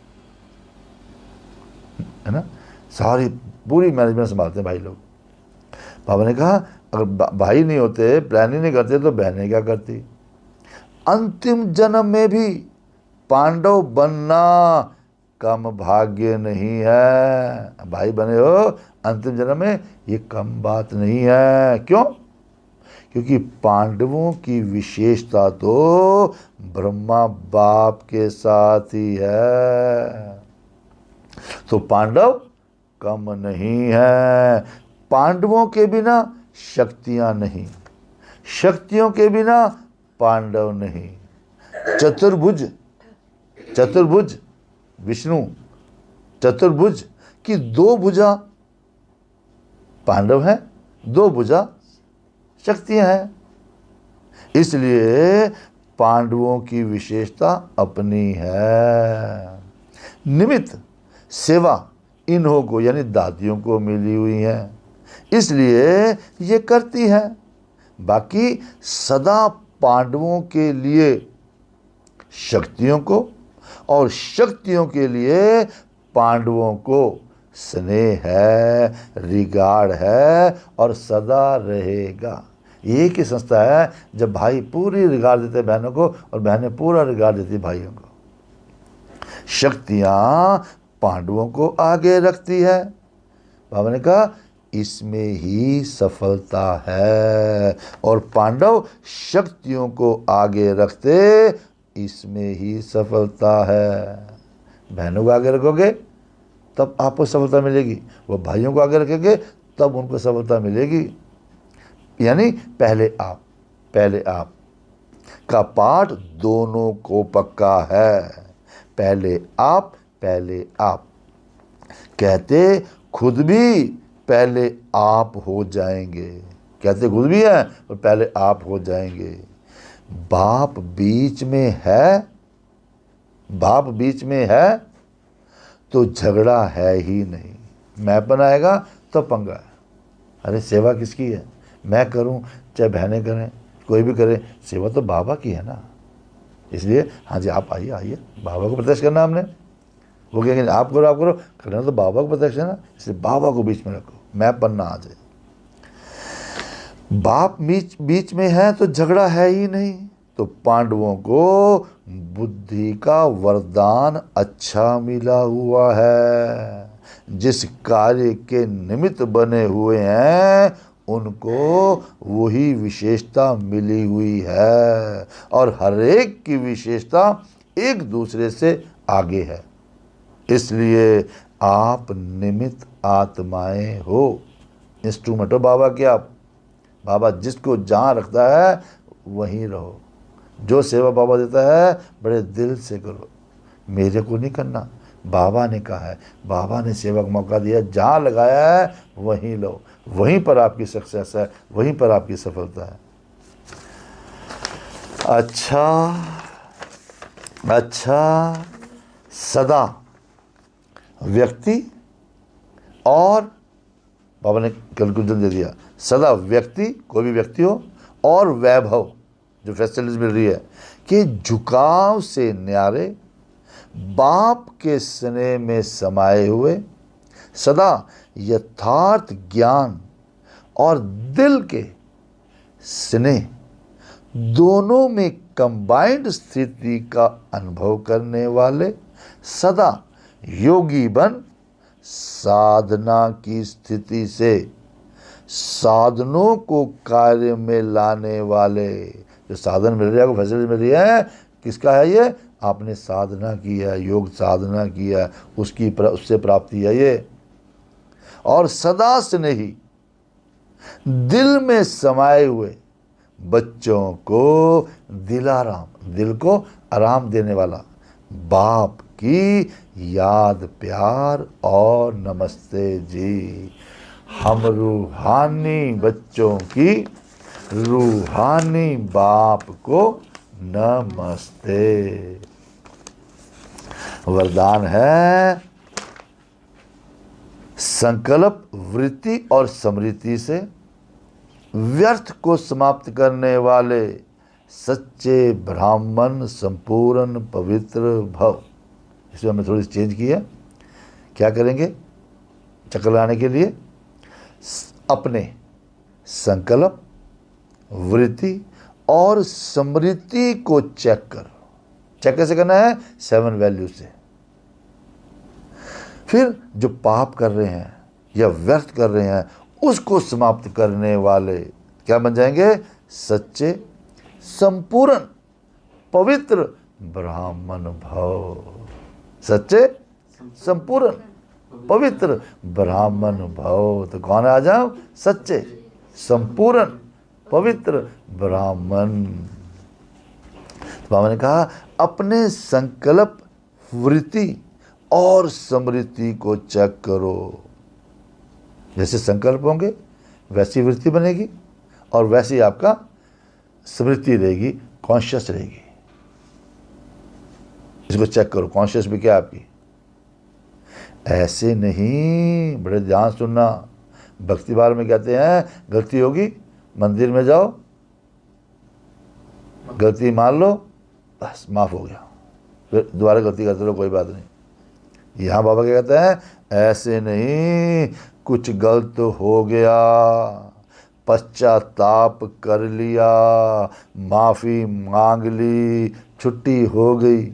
है ना। सारी पूरी मैनेजमेंट संभालते हैं भाई लोग। बाबा ने कहा अगर भाई नहीं होते, प्लानिंग नहीं करते तो बहनें क्या करती? अंतिम जन्म में भी पांडव बनना कम भाग्य नहीं है। भाई बने हो अंतिम जन्म में, ये कम बात नहीं है। क्यों? क्योंकि पांडवों की विशेषता तो ब्रह्मा बाप के साथ ही है। तो पांडव कम नहीं है। पांडवों के बिना शक्तियां नहीं, शक्तियों के बिना पांडव नहीं। चतुर्भुज, चतुर्भुज विष्णु, चतुर्भुज की दो भुजा पांडव हैं, दो भुजा शक्तियां हैं। इसलिए पांडवों की विशेषता अपनी है। निमित्त सेवा इन्हों को यानी दादियों को मिली हुई है, इसलिए ये करती है। बाकी सदा पांडवों के लिए शक्तियों को और शक्तियों के लिए पांडवों को स्नेह है, रिगार्ड है और सदा रहेगा। एक ही संस्था है जब भाई पूरी रिगार्ड देते बहनों को और बहनें पूरा रिगार्ड देती भाइयों को। शक्तियाँ पांडवों को आगे रखती है। बाबा ने कहा इसमें ही सफलता है, और पांडव शक्तियों को आगे रखते इसमें ही सफलता है। बहनों को आगे रखोगे तब आपको सफलता मिलेगी, वो भाइयों को आगे रखेंगे तब उनको सफलता मिलेगी। यानी पहले आप का पाठ दोनों को पक्का है। पहले आप कहते खुद भी पहले आप हो जाएंगे, कहते खुद भी हैं और पहले आप हो जाएंगे। बाप बीच में है तो झगड़ा है ही नहीं। मैंपन आएगा तो पंगा है। अरे सेवा किसकी है? मैं करूं चाहे बहनें करें, कोई भी करे, सेवा तो बाबा की है ना। इसलिए हाँ जी आप आइए, बाबा को प्रत्यक्ष करना हमने। वो कहेंगे आप करो, करना तो बाबा को प्रत्यक्ष है ना। इसलिए बाबा को बीच में रखो, मैंपन ना आ जाए। बाप बीच में है तो झगड़ा है ही नहीं। तो पांडवों को बुद्धि का वरदान अच्छा मिला हुआ है। जिस कार्य के निमित्त बने हुए हैं उनको वही विशेषता मिली हुई है, और हर एक की विशेषता एक दूसरे से आगे है। इसलिए आप निमित्त आत्माएं हो, इंस्ट्रूमेंट हो बाबा के आप। बाबा जिसको जहाँ रखता है वहीं रहो। जो सेवा बाबा देता है बड़े दिल से करो, मेरे को नहीं करना। बाबा ने कहा है, बाबा ने सेवा का मौका दिया, जहाँ लगाया है वहीं लो। वहीं पर आपकी सक्सेस है, वहीं पर आपकी सफलता है। अच्छा, सदा व्यक्ति और बाबा ने कंक्लूजन दे दिया, सदा व्यक्ति, कोई भी व्यक्ति हो, और वैभव जो फैसिलिटीज मिल रही है कि झुकाव से न्यारे बाप के स्नेह में समाये हुए, सदा यथार्थ ज्ञान और दिल के स्नेह दोनों में कंबाइंड स्थिति का अनुभव करने वाले, सदा योगी बन साधना की स्थिति से साधनों को कार्य में लाने वाले। जो साधन मिल रहा है, आपको फैसिलिटी मिल रही है, किसका है ये? आपने साधना की है, योग साधना की है, उससे प्राप्ति है ये। और सदा स्नेही दिल में समाये हुए बच्चों को दिल को आराम देने वाला बाप की याद, प्यार और नमस्ते जी। हम रूहानी बच्चों की रूहानी बाप को नमस्ते। वरदान है, संकल्प, वृत्ति और स्मृति से व्यर्थ को समाप्त करने वाले सच्चे ब्राह्मण संपूर्ण पवित्र भव। इसमें हमने थोड़ी सी चेंज की है। क्या करेंगे चक्कर लगाने के लिए? अपने संकल्प, वृत्ति और स्मृति को चेक करो। चेक कैसे करना है? 7 वैल्यू से। फिर जो पाप कर रहे हैं या व्यर्थ कर रहे हैं उसको समाप्त करने वाले क्या बन जाएंगे? सच्चे संपूर्ण पवित्र ब्राह्मण भव। सच्चे संपूर्ण पवित्र ब्राह्मण भव। तो कौन आ जाओ? सच्चे संपूर्ण पवित्र ब्राह्मण। तो बाबा ने कहा अपने संकल्प, वृत्ति और स्मृति को चेक करो। जैसे संकल्प होंगे वैसी वृत्ति बनेगी और वैसी आपका स्मृति रहेगी, कॉन्शियस रहेगी। इसको चेक करो, कॉन्शियस भी क्या आपकी। ऐसे नहीं, बड़े ध्यान सुनना। भक्ति बार में कहते हैं गलती होगी मंदिर में जाओ, गलती मान लो, बस माफ हो गया, फिर दोबारा गलती करते रहो, कोई बात नहीं। यहाँ बाबा क्या कहते हैं? ऐसे नहीं, कुछ गलत हो गया, पश्चाताप कर लिया, माफ़ी मांग ली, छुट्टी हो गई।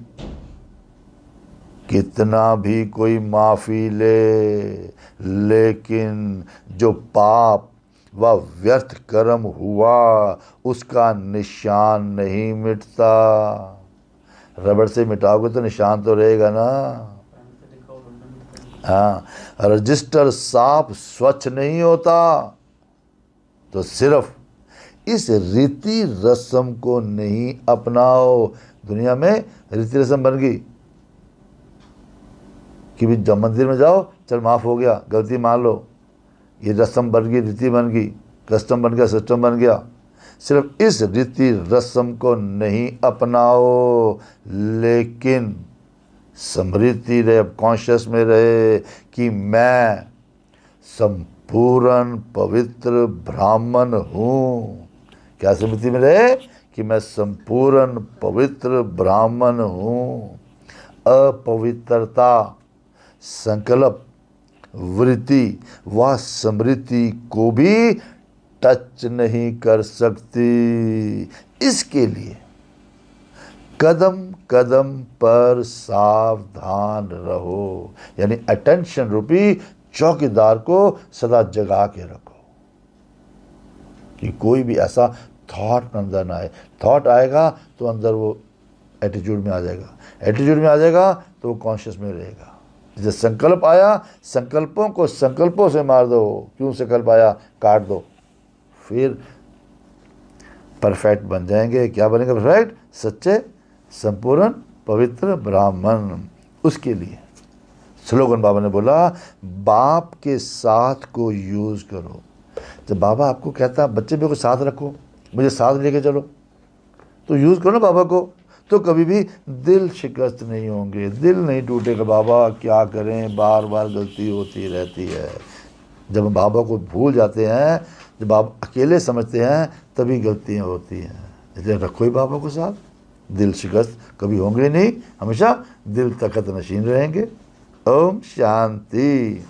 कितना भी कोई माफ़ी ले, लेकिन जो पाप व व्यर्थ कर्म हुआ उसका निशान नहीं मिटता। रबड़ से मिटाओगे तो निशान तो रहेगा ना। हाँ, रजिस्टर साफ स्वच्छ नहीं होता। तो सिर्फ इस रीति रस्म को नहीं अपनाओ। दुनिया में रीति रस्म बन गई कि भी जब मंदिर में जाओ, चल माफ़ हो गया, गलती मान लो, ये रस्म बन गई, रीति बन गई, कस्टम बन गया, सिस्टम बन गया। सिर्फ इस रीति रस्म को नहीं अपनाओ, लेकिन स्मृति रहे, कॉन्शियस में रहे कि मैं संपूर्ण पवित्र ब्राह्मण हूँ। क्या स्मृति में रहे कि मैं संपूर्ण पवित्र ब्राह्मण हूँ। अपवित्रता संकल्प, वृत्ति व स्मृति को भी टच नहीं कर सकती। इसके लिए कदम कदम पर सावधान रहो, यानी अटेंशन रूपी चौकीदार को सदा जगा के रखो कि कोई भी ऐसा थॉट अंदर ना आए। थॉट आएगा तो अंदर वो एटीट्यूड में आ जाएगा, एटीट्यूड में आ जाएगा तो वो कॉन्शियस में रहेगा। जैसे संकल्प आया, संकल्पों को संकल्पों से मार दो। क्यों संकल्प आया, काट दो, फिर परफेक्ट बन जाएंगे। क्या बनेंगे परफेक्ट, सच्चे संपूर्ण पवित्र ब्राह्मण। उसके लिए स्लोगन बाबा ने बोला, बाप के साथ को यूज़ करो। जब बाबा आपको कहता है बच्चे मेरे को साथ रखो, मुझे साथ लेके चलो, तो यूज़ करो ना बाबा को, तो कभी भी दिल शिकस्त नहीं होंगे, दिल नहीं टूटेगा। बाबा क्या करें, बार बार गलती होती रहती है। जब हम बाबा को भूल जाते हैं, जब आप अकेले समझते हैं, तभी गलतियाँ होती हैं। इसलिए रखो ही बाबा को साथ, दिल शिकस्त कभी होंगे नहीं, हमेशा दिल तखत नशीन रहेंगे। ओम शांति।